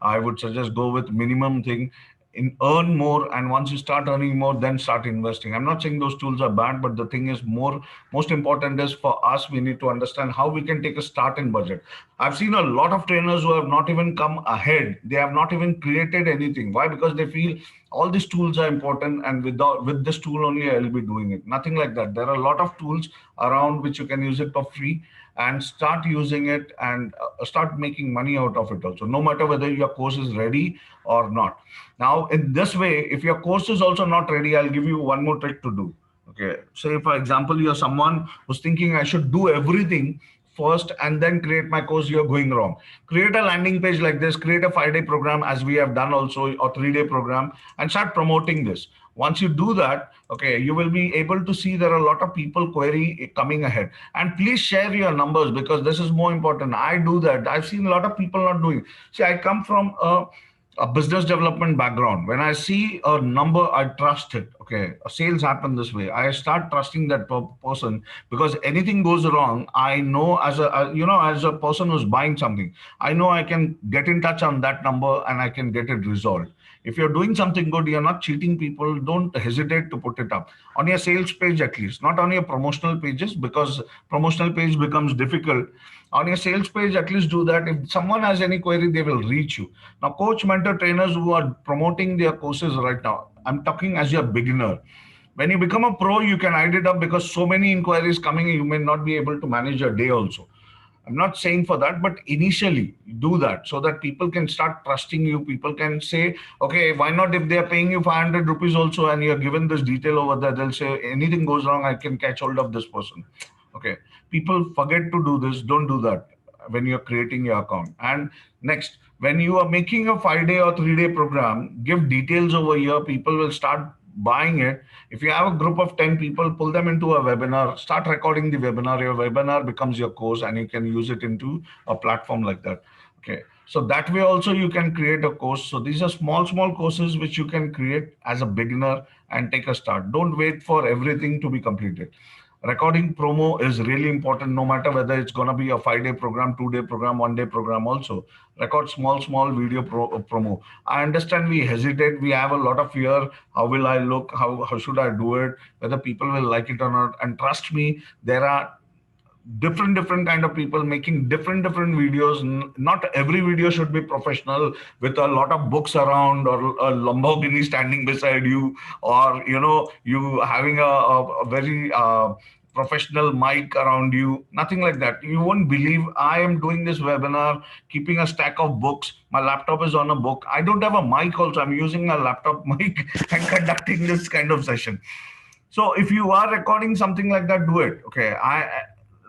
I would suggest go with minimum thing, in earn more, and once you start earning more, then start investing. I'm not saying those tools are bad, but the thing is more, most important is for us, we need to understand how we can take a start in budget. I've seen a lot of trainers who have not even come ahead. They have not even created anything. Why? Because they feel all these tools are important, and with this tool only I'll be doing it. Nothing like that. There are a lot of tools around which you can use it for free, and start using it, and start making money out of it also, no matter whether your course is ready or not. Now, in this way, if your course is also not ready, I'll give you one more trick to do. Okay. Say, for example, you're someone who's thinking I should do everything first and then create my course, you're going wrong. Create a landing page like this, create a 5-day program as we have done also, or 3-day program, and start promoting this. Once you do that, okay, you will be able to see there are a lot of people query coming ahead. And please share your numbers, because this is more important. I do that. I've seen a lot of people not doing. See, I come from a business development background. When I see a number, I trust it. Okay, sales happen this way. I start trusting that person, because anything goes wrong, I know as as a person who's buying something, I know I can get in touch on that number and I can get it resolved. If you're doing something good, you're not cheating people, don't hesitate to put it up on your sales page, at least not on your promotional pages, because promotional page becomes difficult. On your sales page, at least do that. If someone has any query, they will reach you. Now, coach, mentor, trainers who are promoting their courses right now, I'm talking as your beginner. When you become a pro, you can hide it up, because so many inquiries coming, you may not be able to manage your day also. I'm not saying for that, but initially do that so that people can start trusting you. People can say, okay, why not, if they are paying you 500 rupees also and you're given this detail over there, they'll say anything goes wrong, I can catch hold of this person. Okay. People forget to do this. Don't do that when you're creating your account. And next, when you are making a 5-day or 3-day program, give details over here. People will start buying it. If you have a group of 10 people, pull them into a webinar, start recording the webinar. Your webinar becomes your course, and you can use it into a platform like that. Okay. So that way also you can create a course. So these are small courses which you can create as a beginner and take a start. Don't wait for everything to be completed. Recording promo is really important, no matter whether it's going to be a 5-day program, 2-day program, 1-day program. Also record small video promo. I understand we hesitate, we have a lot of fear. How will I look? How should I do it? Whether people will like it or not? And trust me, there are different kind of people making different videos. Not every video should be professional with a lot of books around, or a Lamborghini standing beside you, or you having a very professional mic around you. Nothing like that. You won't believe, I am doing this webinar keeping a stack of books. My laptop is on a book. I don't have a mic also. I'm using a laptop mic and conducting this kind of session. So if you are recording something like that, do it. Okay.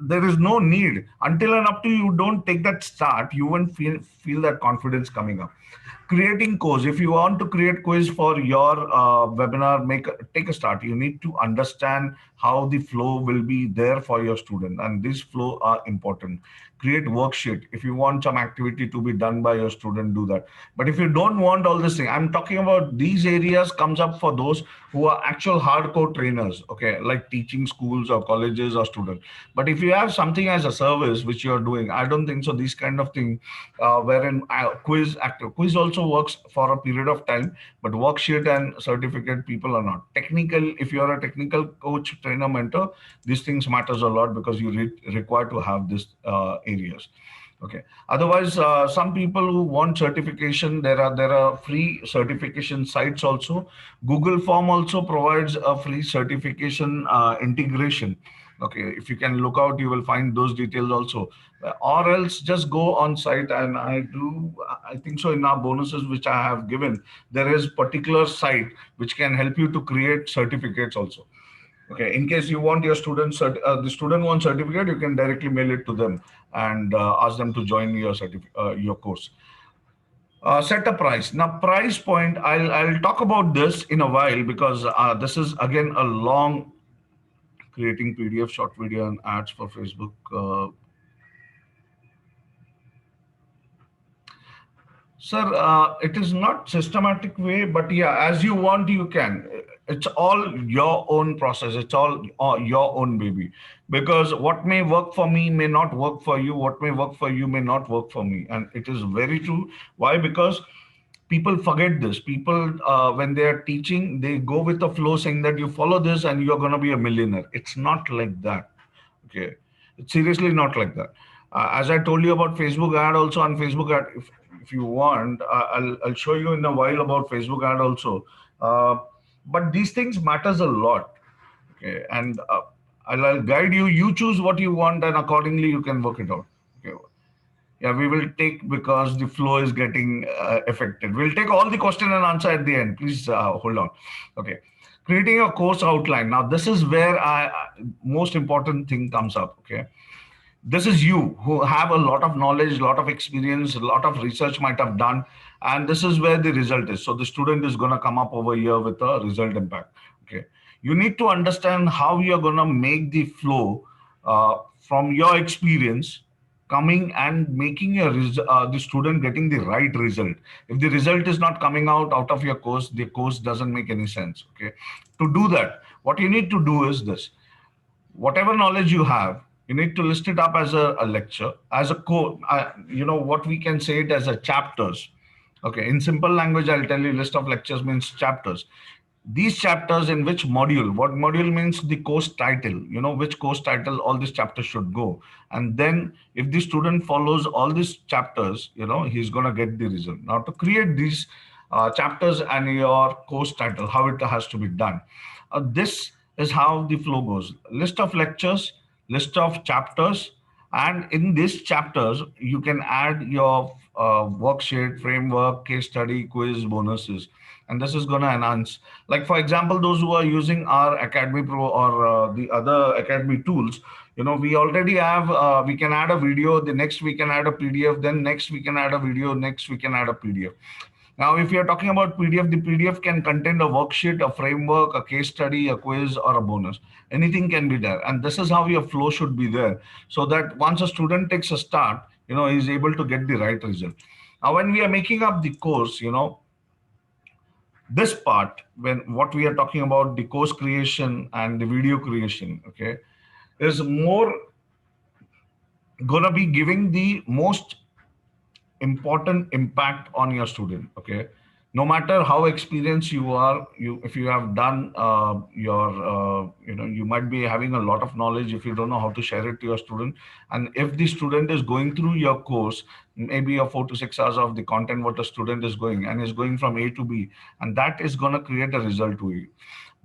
There is no need. Until and up to you don't take that start, you won't feel that confidence coming up. Creating course. If you want to create quiz for your webinar, take a start. You need to understand how the flow will be there for your student, and these flow are important. Create worksheet. If you want some activity to be done by your student, do that. But if you don't want all this thing, I'm talking about these areas comes up for those who are actual hardcore trainers, okay, like teaching schools or colleges or students. But if you have something as a service which you're doing, I don't think so. These kind of thing, wherein quiz also works for a period of time, but worksheet and certificate people are not technical. If you're a technical coach, trainer, mentor, these things matters a lot, because you require to have this areas. Okay. Otherwise, some people who want certification, there are free certification sites also. Google Form also provides a free certification integration. Okay, if you can look out, you will find those details also. Or else just go on site, and I think so in our bonuses which I have given, there is particular site which can help you to create certificates also. Okay, in case you want your the student wants certificate, you can directly mail it to them and ask them to join your course. Set a price. Now, price point, I'll talk about this in a while, because this is again a long, creating PDF, short video, and ads for Facebook. Sir, it is not systematic way, but yeah, as you want, you can. It's all your own process. It's all your own baby. Because what may work for me may not work for you. What may work for you may not work for me. And it is very true. Why? Because people forget this. People, when they are teaching, they go with the flow saying that you follow this and you're going to be a millionaire. It's not like that. Okay, it's seriously not like that. As I told you about Facebook ad, also on Facebook ad, if you want, I'll show you in a while about Facebook ad also. Uh, but these things matters a lot. Okay, and I'll guide you. You choose what you want, and accordingly you can work it out. Okay. Yeah, we will take because the flow is getting affected. We'll take all the question and answer at the end. Please hold on. Okay. Creating a course outline. Now, this is where most important thing comes up. Okay. This is you who have a lot of knowledge, a lot of experience, a lot of research might have done, and this is where the result is. So the student is going to come up over here with a result impact. Okay. You need to understand how you're going to make the flow from your experience coming and making the student getting the right result. If the result is not coming out of your course, the course doesn't make any sense. Okay. To do that, what you need to do is this: whatever knowledge you have, you need to list it up as a lecture, as a core. What we can say it as a chapters. Okay, in simple language, I'll tell you list of lectures means chapters. These chapters in which module, what module means the course title, which course title all these chapters should go. And then if the student follows all these chapters, he's going to get the result. Now to create these chapters and your course title, how it has to be done. This is how the flow goes: list of lectures, list of chapters, and in these chapters you can add your worksheet, framework, case study, quiz, bonuses, and this is going to enhance. Like for example, those who are using our Academy Pro or the other Academy tools, we already have, we can add a video, the next we can add a PDF, then next we can add a video, next we can add a PDF. Now, if you're talking about PDF, the PDF can contain a worksheet, a framework, a case study, a quiz, or a bonus. Anything can be there. And this is how your flow should be there. So that once a student takes a start, he's able to get the right result. Now, when we are making up the course, this part, when what we are talking about, the course creation and the video creation, okay, is more gonna be giving the most important impact on your student. Okay, no matter how experienced you are, if you have done you might be having a lot of knowledge. If you don't know how to share it to your student, and if the student is going through your course, maybe a 4 to 6 hours of the content what a student is going and is going from A to B, and that is going to create a result to you.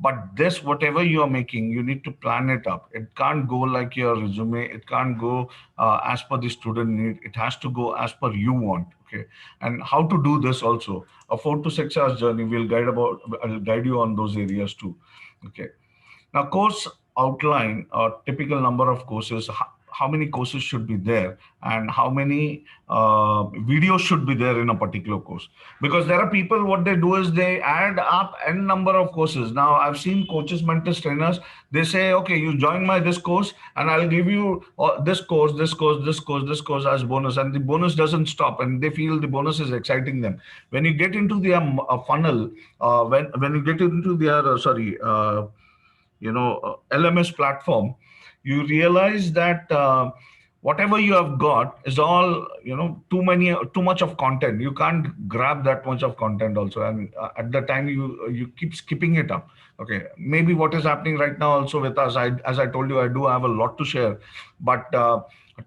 But this, whatever you are making, you need to plan it up. It can't go like your resume. It can't go as per the student need. It has to go as per you want. Okay. And how to do this also? A 4 to 6 hours journey will guide about. I'll guide you on those areas too. Okay. Now, course outline, a typical number of courses, how many courses should be there, and how many videos should be there in a particular course. Because there are people, what they do is they add up n number of courses. Now, I've seen coaches, mentors, trainers, they say, okay, you join my this course, and I'll give you this course, this course, this course, this course as bonus. And the bonus doesn't stop, and they feel the bonus is exciting them. When you get into their funnel, when you get into their, LMS platform, you realize that whatever you have got is all, too much of content. You can't grab that much of content also, and at the time you keep skipping it up. Okay, maybe what is happening right now also with us, as I told you, I do have a lot to share, but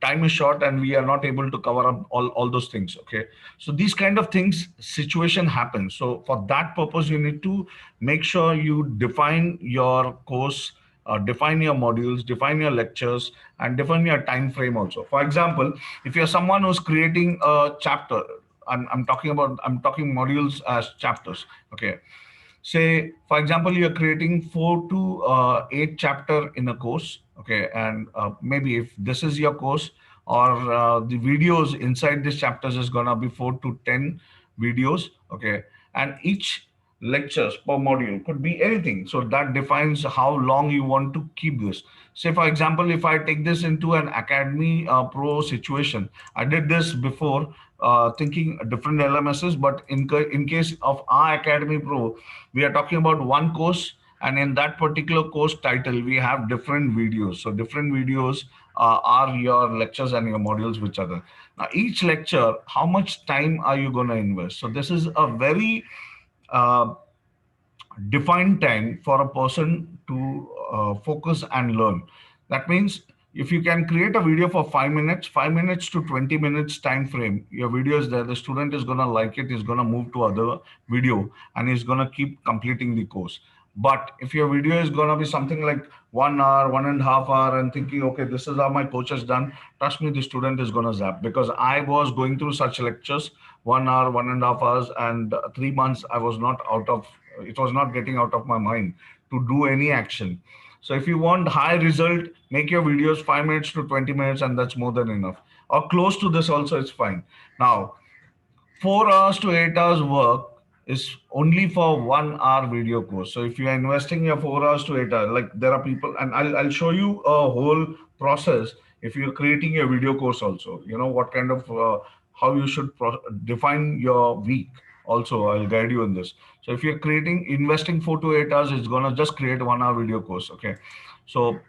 time is short and we are not able to cover up all those things. Okay, so these kind of things, situation happens. So for that purpose, you need to make sure you define your course, define your modules, define your lectures, and define your time frame also. For example, if you're someone who's creating a chapter, I'm talking modules as chapters. Okay, say for example, you're creating 4 to 8 chapter in a course. Okay, and maybe if this is your course, or the videos inside these chapters is gonna be 4 to 10 videos. Okay, and each lectures per module could be anything. So that defines how long you want to keep this. Say for example, if I take this into an Academy Pro situation, I did this before, thinking different LMSs, but in case of our Academy Pro, we are talking about one course, and in that particular course title, we have different videos. So different videos are your lectures and your modules, which are there. Now, each lecture, how much time are you going to invest? So this is a very uh, defined time for a person to focus and learn. That means if you can create a video for 5 minutes, 5 minutes to 20 minutes time frame, your video is there. The student is going to like it, is going to move to other video, and is going to keep completing the course. But if your video is going to be something like 1 hour, 1.5 hour, and thinking, okay, this is how my coach has done, trust me, the student is going to zap. Because I was going through such lectures, 1 hour, 1.5 hours, and 3 months, I was not out of, it was not getting out of my mind to do any action. So if you want high result, make your videos 5 minutes to 20 minutes, and that's more than enough. Or close to this also, it's fine. Now, 4 hours to 8 hours work is only for 1 hour video course. So if you are investing your 4 hours to 8 hours, like there are people, and I'll show you a whole process. If you're creating a video course also, what kind of how you should define your week. Also, I'll guide you in this. So if you're creating investing 4 to 8 hours, it's gonna just create 1 hour video course. Okay, so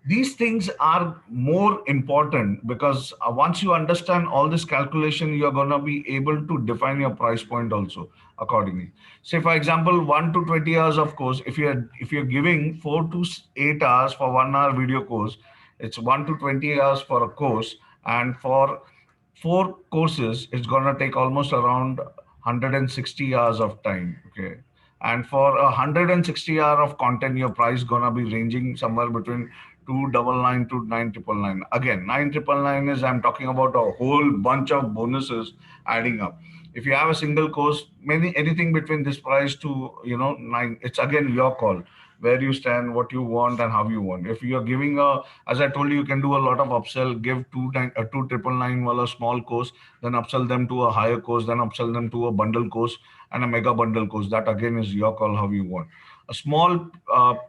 these things are more important because once you understand all this calculation, you're going to be able to define your price point also accordingly. Say for example, 1 to 20 hours of course, if you're giving 4 to 8 hours for 1 hour video course, it's 1 to 20 hours for a course, and for 4 courses it's going to take almost around 160 hours of time. Okay, and for 160 hour of content, your price gonna be ranging somewhere between 299 to 9,999. Again, 9,999 is, I'm talking about a whole bunch of bonuses adding up. If you have a single course, many anything between this price to nine, it's again your call where you stand, what you want, and how you want. If you are giving as I told you, you can do a lot of upsell. Give two triple nine while a small course, then upsell them to a higher course, then upsell them to a bundle course and a mega bundle course. That again is your call how you want. A small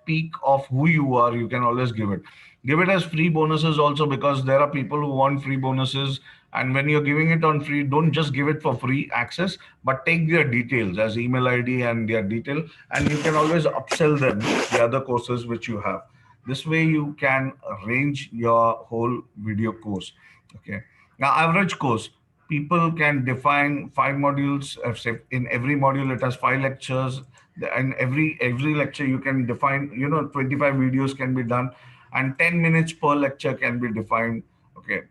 peak of who you are, you can always give it. Give it as free bonuses also, because there are people who want free bonuses. And when you're giving it on free, don't just give it for free access, but take their details as email ID and their detail, and you can always upsell them the other courses which you have. This way you can arrange your whole video course. Okay. Now, average course, people can define 5 modules. Say in every module, it has 5 lectures. And every lecture you can define, 25 videos can be done, and 10 minutes per lecture can be defined. Okay,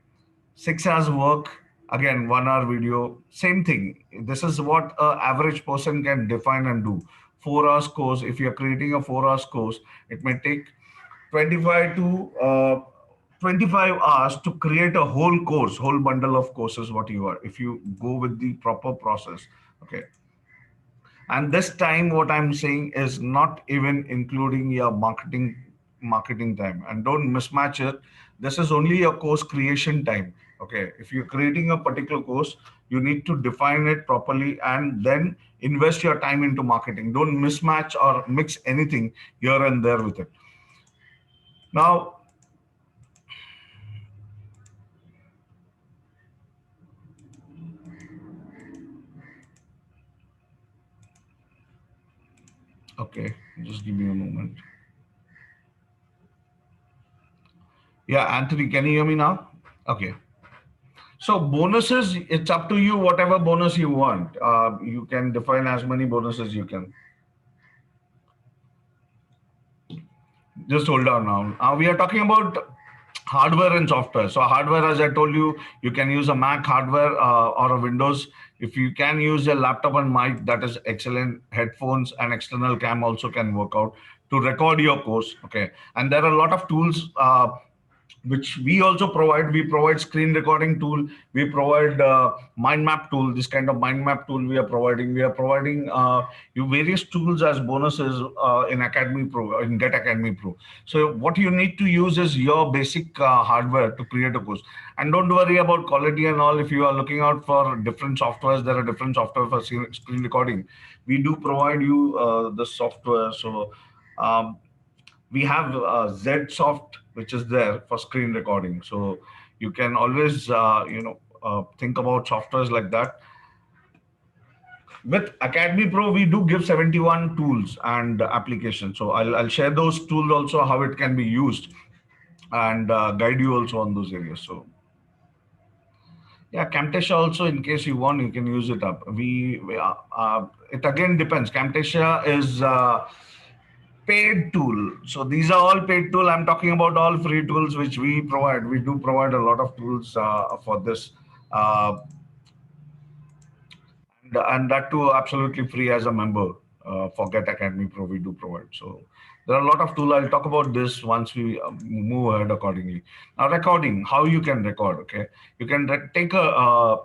6 hours work, again 1 hour video, same thing. This is what a average person can define and do. 4 hours course, if you're creating a 4 hours course, it may take 25 to 25 hours to create a whole course, whole bundle of courses, what you are, if you go with the proper process. Okay, and this time what I'm saying is not even including your marketing time, and don't mismatch it. This is only your course creation time. Okay, if you're creating a particular course, you need to define it properly and then invest your time into marketing. Don't mismatch or mix anything here and there with it. Now, okay, just give me a moment. Yeah, Anthony, can you hear me now? Okay. So bonuses, it's up to you, whatever bonus you want. You can define as many bonuses you can. Just hold on now. We are talking about hardware and software. So hardware, as I told you, you can use a Mac hardware or a Windows. If you can use a laptop and mic, that is excellent. Headphones and external cam also can work out to record your course. Okay, and there are a lot of tools which we also provide. We provide screen recording tool. We provide mind map tool. This kind of mind map tool we are providing. We are providing you various tools as bonuses in Academy Pro, in Get Academy Pro. So what you need to use is your basic hardware to create a course. And don't worry about quality and all. If you are looking out for different softwares, there are different software for screen recording. We do provide you the software. So we have Zsoft, which is there for screen recording. So you can always, think about softwares like that. With Academy Pro, we do give 71 tools and applications. So I'll share those tools also, how it can be used, and guide you also on those areas. So yeah, Camtasia also, in case you want, you can use it up. It again depends. Camtasia is paid tool. So these are all paid tool. I'm talking about all free tools which we provide. We do provide a lot of tools for this. Uh, and that too absolutely free as a member. Forget Academy Pro, we do provide. So there are a lot of tools. I'll talk about this once we move ahead accordingly. Now, recording, how you can record. Okay, you can take a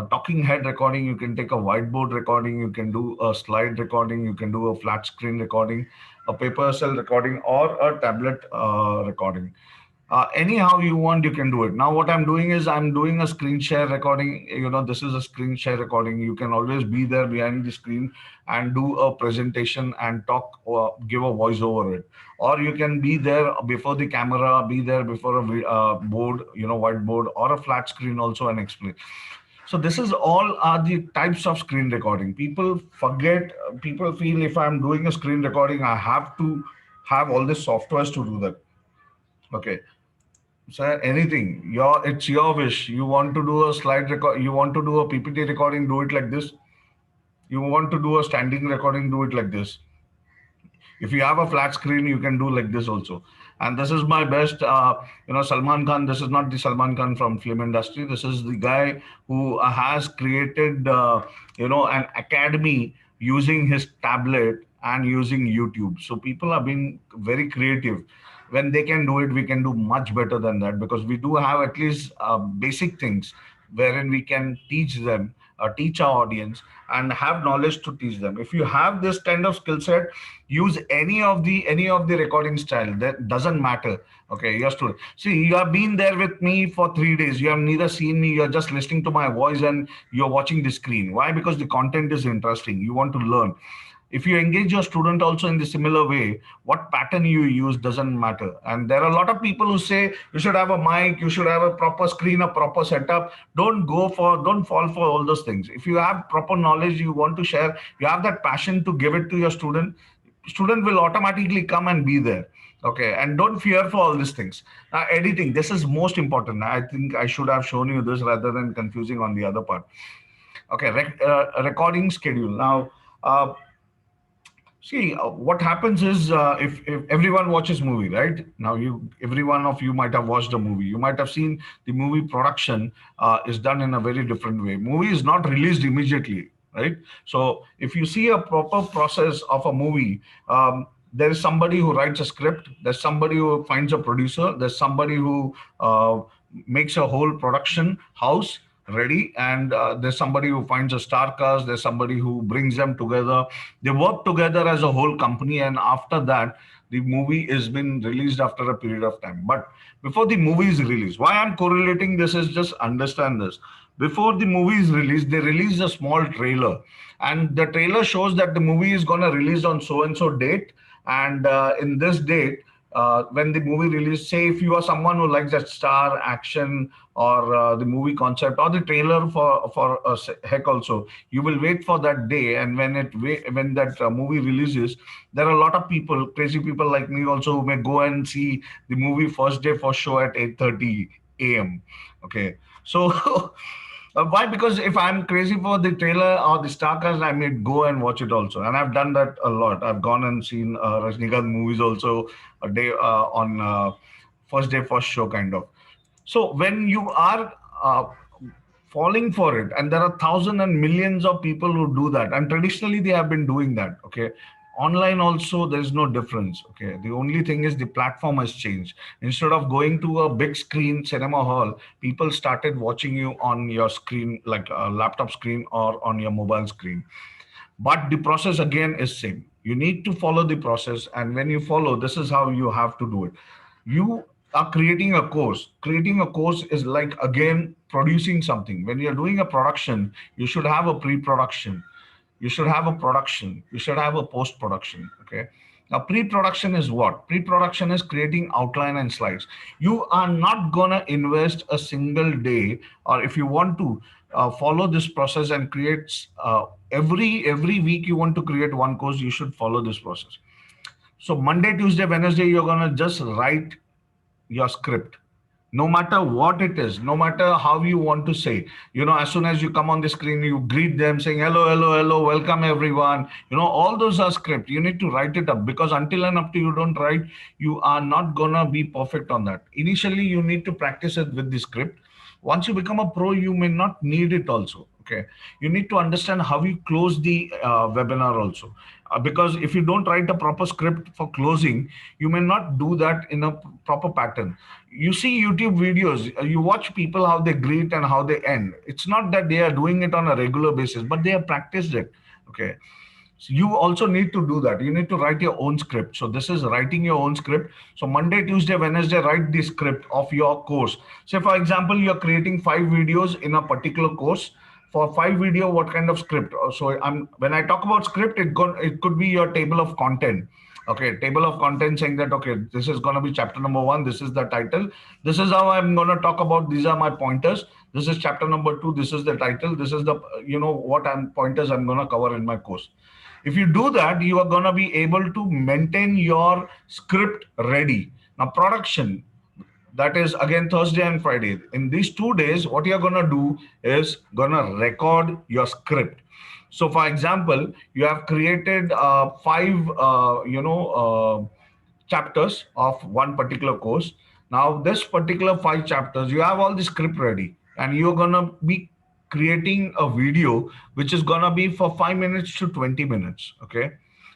talking head recording. You can take a whiteboard recording. You can do a slide recording. You can do a flat screen recording, a paper cell recording, or a tablet recording. Anyhow you want, you can do it. Now what I'm doing is I'm doing a screen share recording. This is a screen share recording. You can always be there behind the screen and do a presentation and talk or give a voice over it, or you can be there before the camera, be there before a board, whiteboard or a flat screen also, and explain. So this is all are the types of screen recording. People feel if I'm doing a screen recording, I have to have all this softwares to do that. Okay, sir, anything. It's your wish. You want to do a slide record, you want to do a PPT recording, do it like this. You want to do a standing recording, do it like this. If you have a flat screen, you can do like this also. And this is my best, Salman Khan. This is not the Salman Khan from film industry. This is the guy who has created, an academy using his tablet and using YouTube. So people are being very creative. When they can do it, we can do much better than that, because we do have at least basic things wherein we can teach our audience and have knowledge to teach them. If you have this kind of skill set, use any of the recording style. That doesn't matter. Okay, you're student. See, you have been there with me for 3 days. You have neither seen me. You're just listening to my voice and you're watching the screen. Why? Because the content is interesting. You want to learn. If you engage your student also in the similar way, what pattern you use doesn't matter. And there are a lot of people who say you should have a mic, you should have a proper screen, a proper setup. Don't fall for all those things. If you have proper knowledge you want to share, you have that passion to give it to your student will automatically come and be there. Okay, and don't fear for all these things. Now, editing, this is most important. I think I should have shown you this rather than confusing on the other part. Okay, recording schedule. Now, see, what happens is, if everyone watches movie, right? Now, every one of you might have watched a movie. You might have seen the movie production is done in a very different way. Movie is not released immediately, right? So if you see a proper process of a movie, there is somebody who writes a script. There's somebody who finds a producer. There's somebody who makes a whole production house ready, and there's somebody who finds a star cast. There's somebody who brings them together. They work together as a whole company, and after that the movie is been released after a period of time. But before the movie is released, why I'm correlating this is, just understand this. Before the movie is released, they release a small trailer, and the trailer shows that the movie is going to release on so and so date, and in this date, when the movie release, say if you are someone who likes that star action, or the movie concept, or the trailer for a heck also, you will wait for that day. And when that movie releases, there are a lot of people, crazy people like me also, who may go and see the movie first day for show at 8:30 a.m. Okay, so why? Because if I'm crazy for the trailer or the star cast, I may go and watch it also. And I've done that a lot. I've gone and seen Rajnikant movies also a day on first day, first show kind of. So when you are falling for it, and there are thousands and millions of people who do that, and traditionally they have been doing that. Okay, online also there is no difference. Okay, the only thing is the platform has changed. Instead of going to a big screen cinema hall, people started watching you on your screen, like a laptop screen or on your mobile screen. But the process again is same. You need to follow the process, and when you follow, this is how you have to do it. You are creating a course. Creating a course is like, again, producing something. When you're doing a production, you should have a pre-production, you should have a production, you should have a post-production. Okay, Now, pre-production is what? Pre-production is creating outline and slides. You are not gonna invest a single day, or if you want to follow this process and create every week you want to create one course, you should follow this process. So Monday, Tuesday, Wednesday, you're gonna just write your script, no matter what it is, no matter how you want to say. As soon as you come on the screen, you greet them saying hello, hello, hello, welcome everyone. All those are script. You need to write it up, because until and up to you don't write, you are not gonna be perfect on that. Initially you need to practice it with the script. Once you become a pro, you may not need it also. Okay, you need to understand how you close the webinar also. Because if you don't write a proper script for closing, you may not do that in a proper pattern. You see YouTube videos, you watch people how they greet and how they end. It's not that they are doing it on a regular basis, but they have practiced it. Okay, so you also need to do that. You need to write your own script. So this is writing your own script. So Monday, Tuesday, Wednesday, write the script of your course. Say for example, you're creating 5 videos in a particular course. For 5 video, what kind of script? So when I talk about script, it could be your table of content. Okay, table of content saying that, okay, this is going to be chapter number 1. This is the title. This is how I'm going to talk about. These are my pointers. This is chapter number 2. This is the title. This is the, what pointers I'm going to cover in my course. If you do that, you are going to be able to maintain your script ready. Now, production, that is again Thursday and Friday. In these 2 days, what you're going to do is going to record your script. So for example, you have created 5 chapters of one particular course. Now this particular 5 chapters, you have all the script ready, and you're going to be creating a video which is going to be for 5 minutes to 20 minutes. Okay,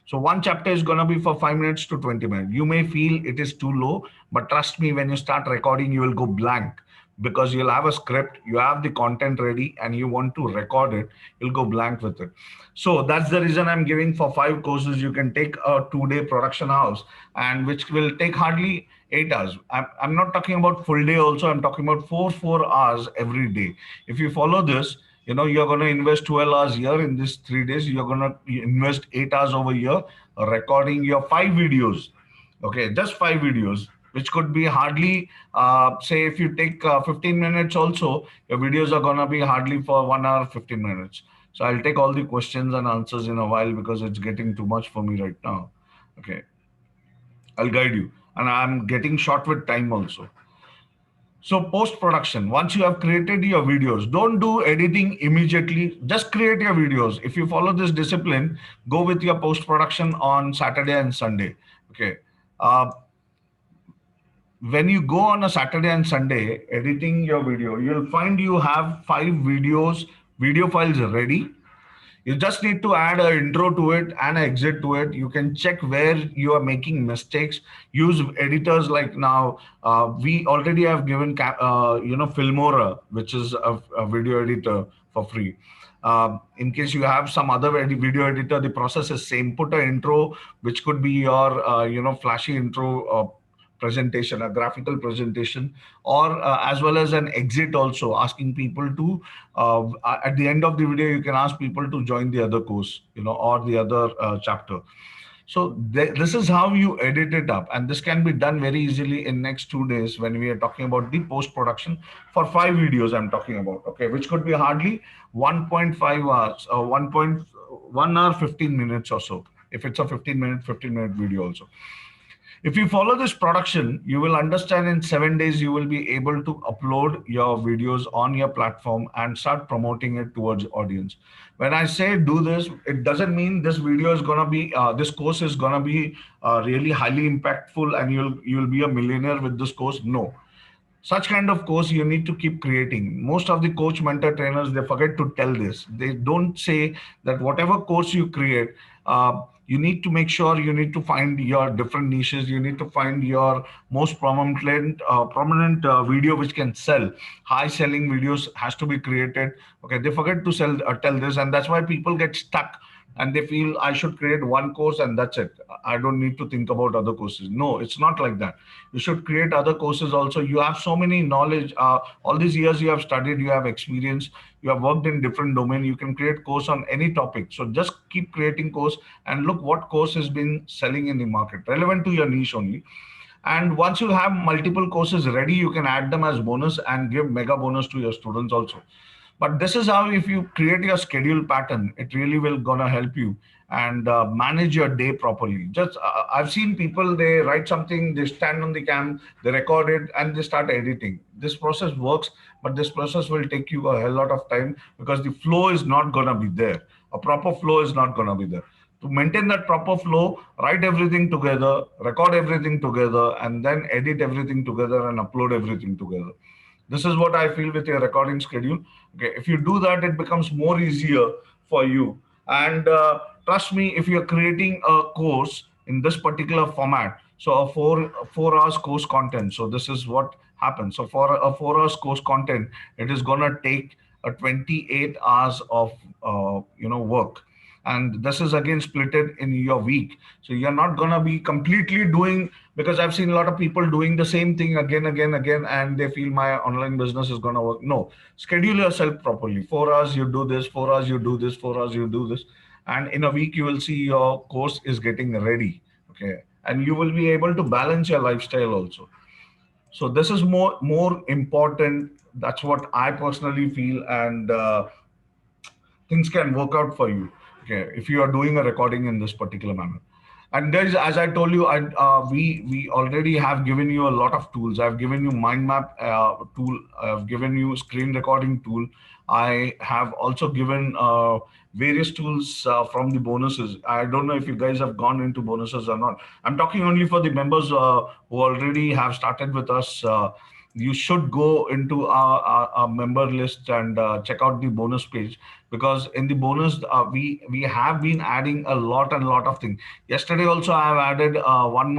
so one chapter is going to be for 5 minutes to 20 minutes. You may feel it is too low, but trust me, when you start recording, you will go blank, because you'll have a script, you have the content ready, and you want to record it, you'll go blank with it. So that's the reason I'm giving for 5 courses. You can take a 2-day production house, and which will take hardly 8 hours. I'm not talking about full day also. I'm talking about 4 hours every day. If you follow this, you're going to invest 12 hours here in these 3 days. You're going to invest 8 hours over here recording your 5 videos. Okay, just 5 videos, which could be hardly, say, if you take 15 minutes also, your videos are going to be hardly for 1 hour, 15 minutes. So I'll take all the questions and answers in a while, because it's getting too much for me right now. Okay, I'll guide you. And I'm getting short with time also. So post-production, once you have created your videos, don't do editing immediately. Just create your videos. If you follow this discipline, go with your post-production on Saturday and Sunday. Okay. When you go on a Saturday and Sunday editing your video, you'll find you have 5 video files ready. You just need to add an intro to it and an exit to it. You can check where you are making mistakes. Use editors like now. We already have given, Filmora, which is a video editor for free. In case you have some other video editor, the process is same. Put an intro, which could be your, flashy intro presentation, a graphical presentation, or as well as an exit also, asking people to, at the end of the video, you can ask people to join the other course, or the other chapter. So this is how you edit it up, and this can be done very easily in next 2 days when we are talking about the post production for 5 videos. I'm talking about, okay, which could be hardly 1.5 hours or 1.1 hour 15 minutes or so, if it's a 15-minute video also. If you follow this production, you will understand in 7 days, you will be able to upload your videos on your platform and start promoting it towards audience. When I say do this, it doesn't mean this video is going to be, this course is going to be really highly impactful and you'll be a millionaire with this course. No. Such kind of course you need to keep creating. Most of the coach, mentor, trainers, they forget to tell this. They don't say that whatever course you create, you need to make sure you need to find your different niches. You need to find your most prominent video which can sell. High selling videos has to be created. Okay, they forget to tell this, and that's why people get stuck and they feel I should create one course and that's it. I don't need to think about other courses. No, it's not like that. You should create other courses also. You have so many knowledge. All these years you have studied, you have experience, you have worked in different domain. You can create course on any topic. So just keep creating course and look what course has been selling in the market, relevant to your niche only. And once you have multiple courses ready, you can add them as bonus and give mega bonus to your students also. But this is how, if you create your schedule pattern, it really will gonna help you and manage your day properly. Just I've seen people, they write something, they stand on the cam, they record it, and they start editing. This process works, but this process will take you a hell lot of time because the flow is not gonna be there. A proper flow is not gonna be there. To maintain that proper flow, write everything together, record everything together, and then edit everything together and upload everything together. This is what I feel with your recording schedule. Okay, if you do that, it becomes more easier for you. And trust me, if you're creating a course in this particular format, so a 4 hours course content. So this is what happens. So for a 4 hours course content, it is gonna take a 28 hours of work, and this is again splitted in your week. So you're not gonna be completely doing, because I've seen a lot of people doing the same thing again, and they feel my online business is gonna work. No, schedule yourself properly. 4 hours you do this, 4 hours you do this, 4 hours you do this, and in a week you will see your course is getting ready. Okay, and you will be able to balance your lifestyle also. So this is more important. That's what I personally feel, and things can work out for you. Okay, if you are doing a recording in this particular manner. And there's, as I told you, we already have given you a lot of tools. I've given you mind map tool. I've given you screen recording tool. I have also given various tools from the bonuses. I don't know if you guys have gone into bonuses or not. I'm talking only for the members who already have started with us. You should go into our member list and check out the bonus page, because in the bonus we have been adding a lot and lot of things. Yesterday also I have added one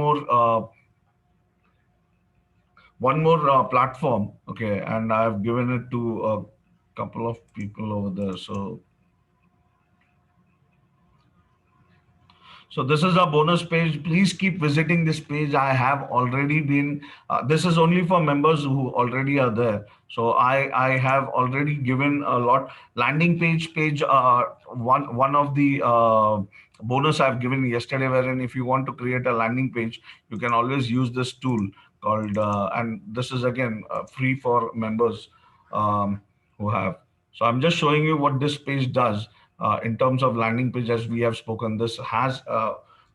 more platform. Okay, and I've given it to a couple of people over there. So this is a bonus page. Please keep visiting this page. I have already been, this is only for members who already are there. So I have already given a lot. Landing page, one of the bonus I've given yesterday, wherein if you want to create a landing page, you can always use this tool called, and this is again free for members who have. So I'm just showing you what this page does in terms of landing page. As we have spoken, this has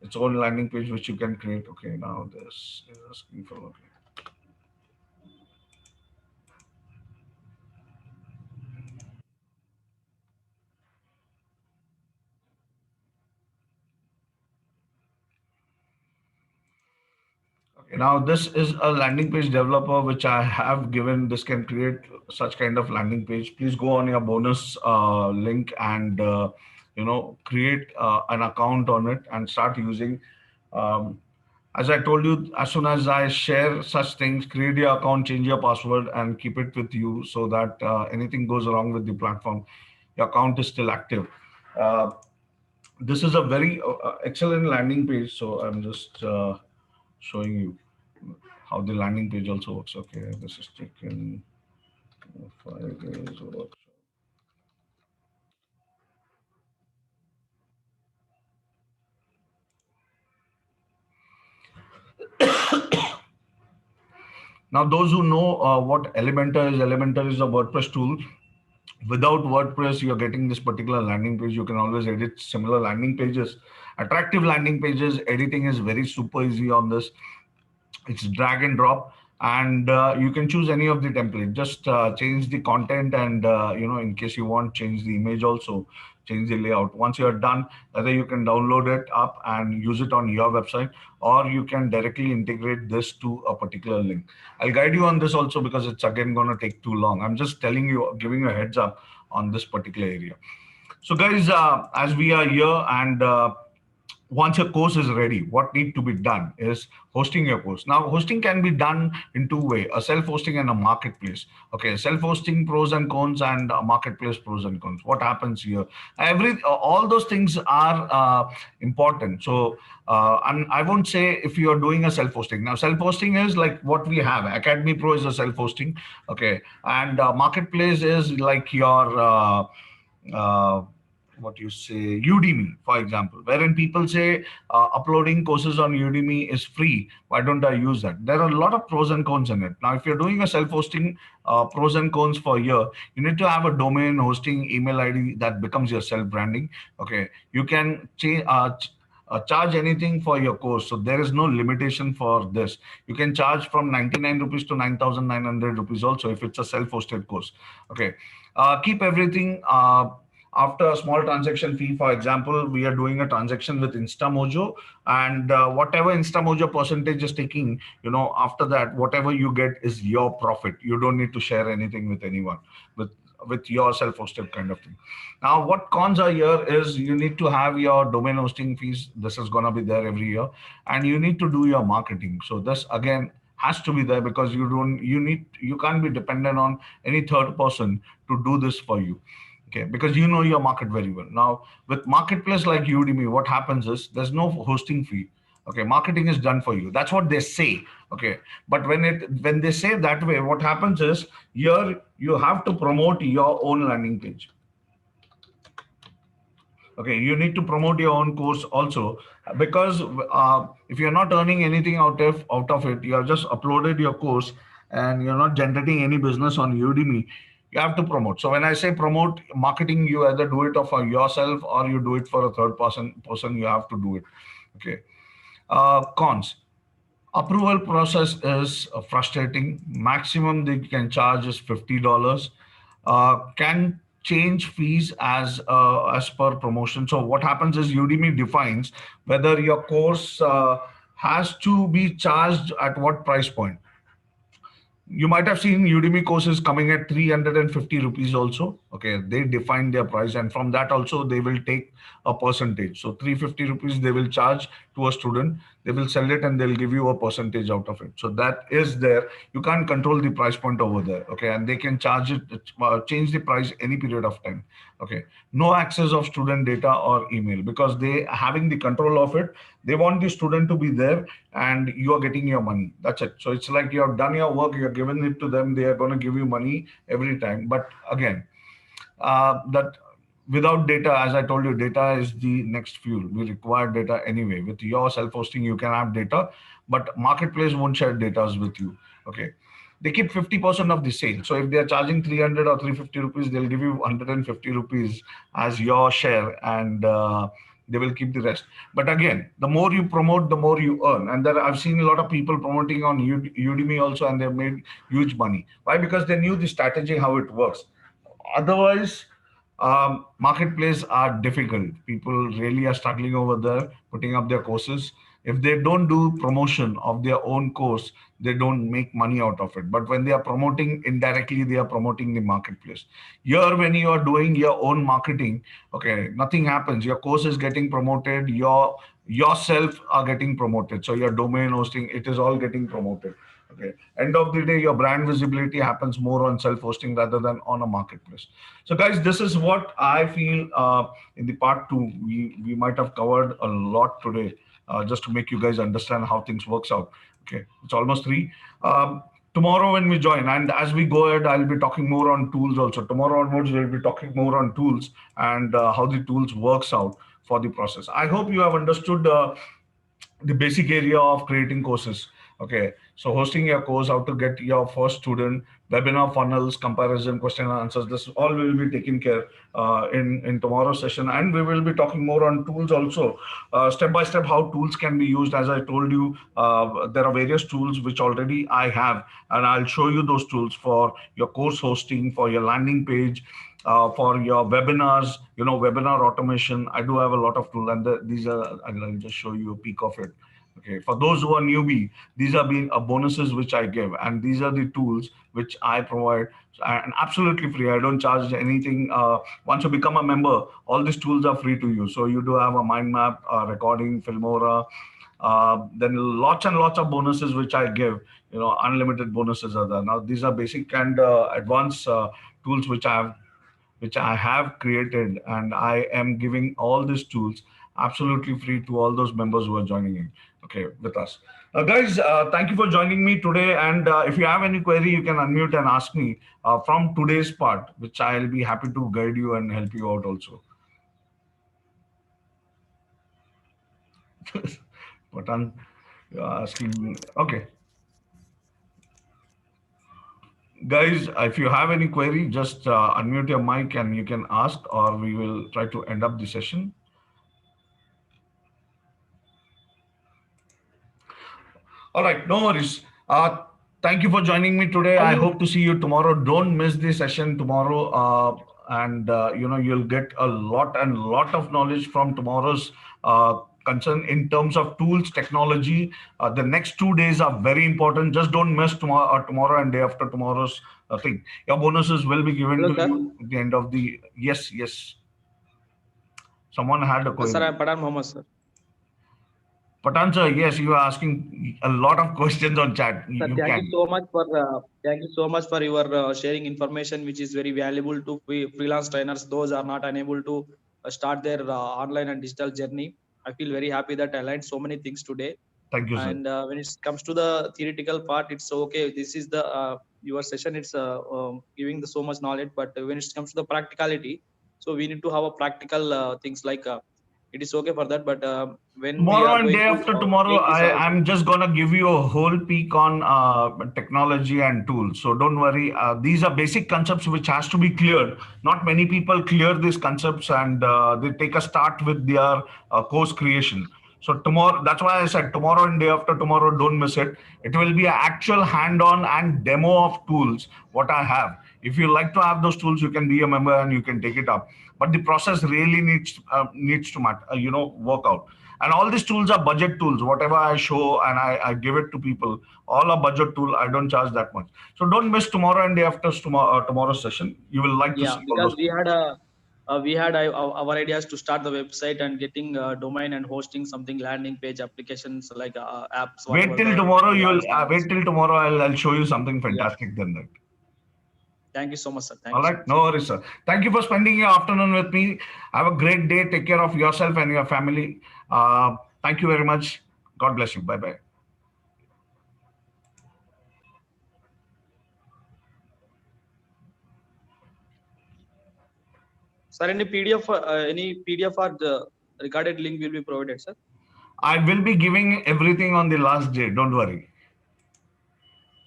its own landing page which you can create. Okay, now this is asking for, okay. Okay, now this is a landing page developer which I have given. This can create such kind of landing page. Please go on your bonus link and create an account on it and start using. Um, as I told you, as soon as I share such things, create your account, change your password, and keep it with you so that anything goes wrong with the platform, your account is still active. Uh, this is a very excellent landing page. So I'm just showing you how the landing page also works. Okay, this is taken 5 days work. Now, those who know what Elementor is a WordPress tool. Without WordPress, you're getting this particular landing page. You can always edit similar landing pages, attractive landing pages. Editing is very super easy on this. It's drag and drop, and you can choose any of the template. Just change the content, and in case you want, change the image also, change the layout. Once you're done, either you can download it up and use it on your website, or you can directly integrate this to a particular link. I'll guide you on this also, because it's again going to take too long. I'm just telling you, giving you a heads up on this particular area. So guys, as we are here, and once your course is ready, what need to be done is hosting your course. Now hosting can be done in two way: a self-hosting and a marketplace. Okay, self-hosting pros and cons, and a marketplace pros and cons. What happens here? All those things are important. So and I won't say if you are doing a self-hosting. Now self-hosting is like what we have. Academy Pro is a self-hosting. Okay, and marketplace is like your uh, what you say, Udemy, for example, wherein people say uploading courses on Udemy is free. Why don't I use that? There are a lot of pros and cons in it. Now, if you're doing a self-hosting, pros and cons for a year, you need to have a domain, hosting, email ID that becomes your self-branding. Okay, you can change. Charge anything for your course, so there is no limitation for this. You can charge from 99 rupees to 9,900 rupees also if it's a self-hosted course. Okay, keep everything after a small transaction fee. For example, we are doing a transaction with InstaMojo, and whatever InstaMojo percentage is taking, after that, whatever you get is your profit. You don't need to share anything with anyone, with your self-hosted kind of thing. Now, what cons are here is you need to have your domain hosting fees. This is going to be there every year, and you need to do your marketing. So this again has to be there, because you can't be dependent on any third person to do this for you. Okay, because you know your market very well. Now, with marketplace like Udemy, what happens is there's no hosting fee. Okay, marketing is done for you. That's what they say. Okay, but when they say that way, what happens is here you have to promote your own landing page. Okay, you need to promote your own course also, because if you're not earning anything out of it, you have just uploaded your course and you're not generating any business on Udemy. You have to promote. So when I say promote marketing, you either do it for yourself or you do it for a third person. You have to do it. Okay. Cons: approval process is frustrating. Maximum they can charge is $50. Can change fees as per promotion. So what happens is Udemy defines whether your course has to be charged at what price point. You might have seen Udemy courses coming at 350 rupees also. Okay, they define their price, and from that also they will take a percentage. So 350 rupees they will charge to a student, they will sell it and they'll give you a percentage out of it. So that is there. You can't control the price point over there. Okay, and they can charge it, change the price any period of time. Okay, no access of student data or email, because they having the control of it. They want the student to be there and you are getting your money. That's it. So it's like you have done your work, you have given it to them, they are going to give you money every time. But again, that without data, as I told you, data is the next fuel. We require data anyway. With your self-hosting, you can have data, but marketplace won't share data with you. Okay, they keep 50% of the sale. So if they are charging 300 or 350 rupees, they'll give you 150 rupees as your share, and they will keep the rest. But again, the more you promote, the more you earn. And there, I've seen a lot of people promoting on Udemy also, and they've made huge money. Why? Because they knew the strategy, how it works. Otherwise, marketplace are difficult. People really are struggling over there putting up their courses. If they don't do promotion of their own course, they don't make money out of it. But when they are promoting indirectly, they are promoting the marketplace. Here, when you are doing your own marketing, okay, nothing happens. Your course is getting promoted, yourself are getting promoted. So your domain hosting, it is all getting promoted. Okay. End of the day, your brand visibility happens more on self-hosting rather than on a marketplace. So, guys, this is what I feel in the part two. We might have covered a lot today, just to make you guys understand how things works out. Okay, it's almost 3. Tomorrow when we join, and as we go ahead, I'll be talking more on tools also. Tomorrow onwards, we'll be talking more on tools and how the tools works out for the process. I hope you have understood the basic area of creating courses. Okay, so hosting your course, how to get your first student, webinar funnels, comparison, question and answers. This all will be taken care in tomorrow's session, and we will be talking more on tools also, step by step how tools can be used. As I told you, there are various tools which already I have, and I'll show you those tools for your course hosting, for your landing page, for your webinars, webinar automation. I do have a lot of tools, and these are, I'll just show you a peek of it. Okay, for those who are newbie, these are being bonuses which I give, and these are the tools which I provide, and absolutely free. I don't charge anything. Once you become a member, all these tools are free to you. So you do have a mind map, recording, Filmora, then lots and lots of bonuses which I give. You know, unlimited bonuses are there. Now these are basic and advanced tools which I have created, and I am giving all these tools absolutely free to all those members who are joining in. Okay, with us, guys. Thank you for joining me today. And if you have any query, you can unmute and ask me from today's part, which I'll be happy to guide you and help you out also. But I'm asking. Okay, guys, if you have any query, just unmute your mic and you can ask, or we will try to end up the session. All right, no worries. Thank you for joining me today. I hope to see you tomorrow. Don't miss the session tomorrow. And you know, you'll get a lot and lot of knowledge from tomorrow's concern in terms of tools, technology. The next 2 days are very important. Just don't miss tomorrow and day after tomorrow's thing. Your bonuses will be given Hello, to sir. you at the end of the. Yes, yes. Someone had a Sir, query. I'm Padan Mohammed, sir. Patan sir, yes, you are asking a lot of questions on chat. Sir, You can. thank you so much for your sharing information, which is very valuable to freelance trainers. Those are not unable to start their online and digital journey. I feel very happy that I learned so many things today. Thank you, sir. And when it comes to the theoretical part, it's okay. This is the your session. It's giving the so much knowledge, but when it comes to the practicality, so we need to have a practical things like it is okay for that. But when we are Tomorrow and day going to after tomorrow, take this also. I'm just gonna give you a whole peek on technology and tools. So don't worry. These are basic concepts which has to be cleared. Not many people clear these concepts, and they take a start with their course creation. So tomorrow, that's why I said tomorrow and day after tomorrow, don't miss it. It will be an actual hand-on and demo of tools what I have. If you like to have those tools, you can be a member and you can take it up. But the process really needs to work out. And all these tools are budget tools. Whatever I show and I give it to people, all are budget tool. I don't charge that much. So don't miss tomorrow and day after tomorrow's session. You will like to Yeah, see all because those tools. we had our ideas to start the website and getting domain and hosting something landing page applications like apps, whatever Wait till the tomorrow. you are You'll asking wait us. till tomorrow. I'll show you something Yeah, fantastic than that. thank you so much, sir. Thank All you so right, much. no worries, sir. Thank you for spending your afternoon with me. Have a great day. Take care of yourself and your family. Thank you very much. God bless you. Bye bye. Sir, any PDF or the recorded link will be provided, sir. I will be giving everything on the last day. Don't worry.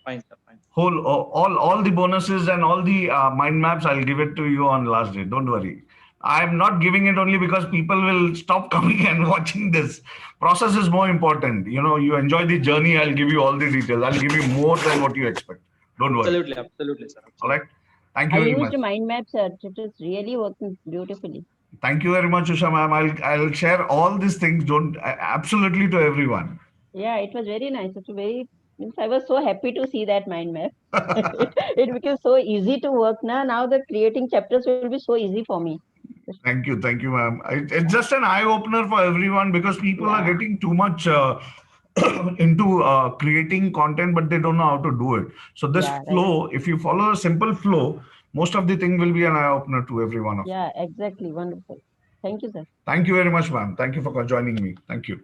Fine, sir. Fine. All the bonuses and all the mind maps, I'll give it to you on last day. Don't worry. I'm not giving it only because people will stop coming and watching this. Process is more important. You know, you enjoy the journey. I'll give you all the details. I'll give you more than what you expect. Don't worry. Absolutely, absolutely, sir. All right. Absolutely. Thank I you very used much. mind maps, sir. It is really working beautifully. Thank you very much, Usha ma'am. I'll share all these things. Don't absolutely to everyone. Yeah, it was very nice. It's very means I was so happy to see that mind map. It became so easy to work now. Now the creating chapters will be so easy for me. Thank you, ma'am. It's just an eye opener for everyone because people are Yeah, getting too much into creating content, but they don't know how to do it. So this yeah, right. flow, if you follow a simple flow, most of the thing will be an eye opener to every one of you. Yeah, exactly. Wonderful. Thank you, sir. Thank you very much, ma'am. Thank you for joining me. Thank you.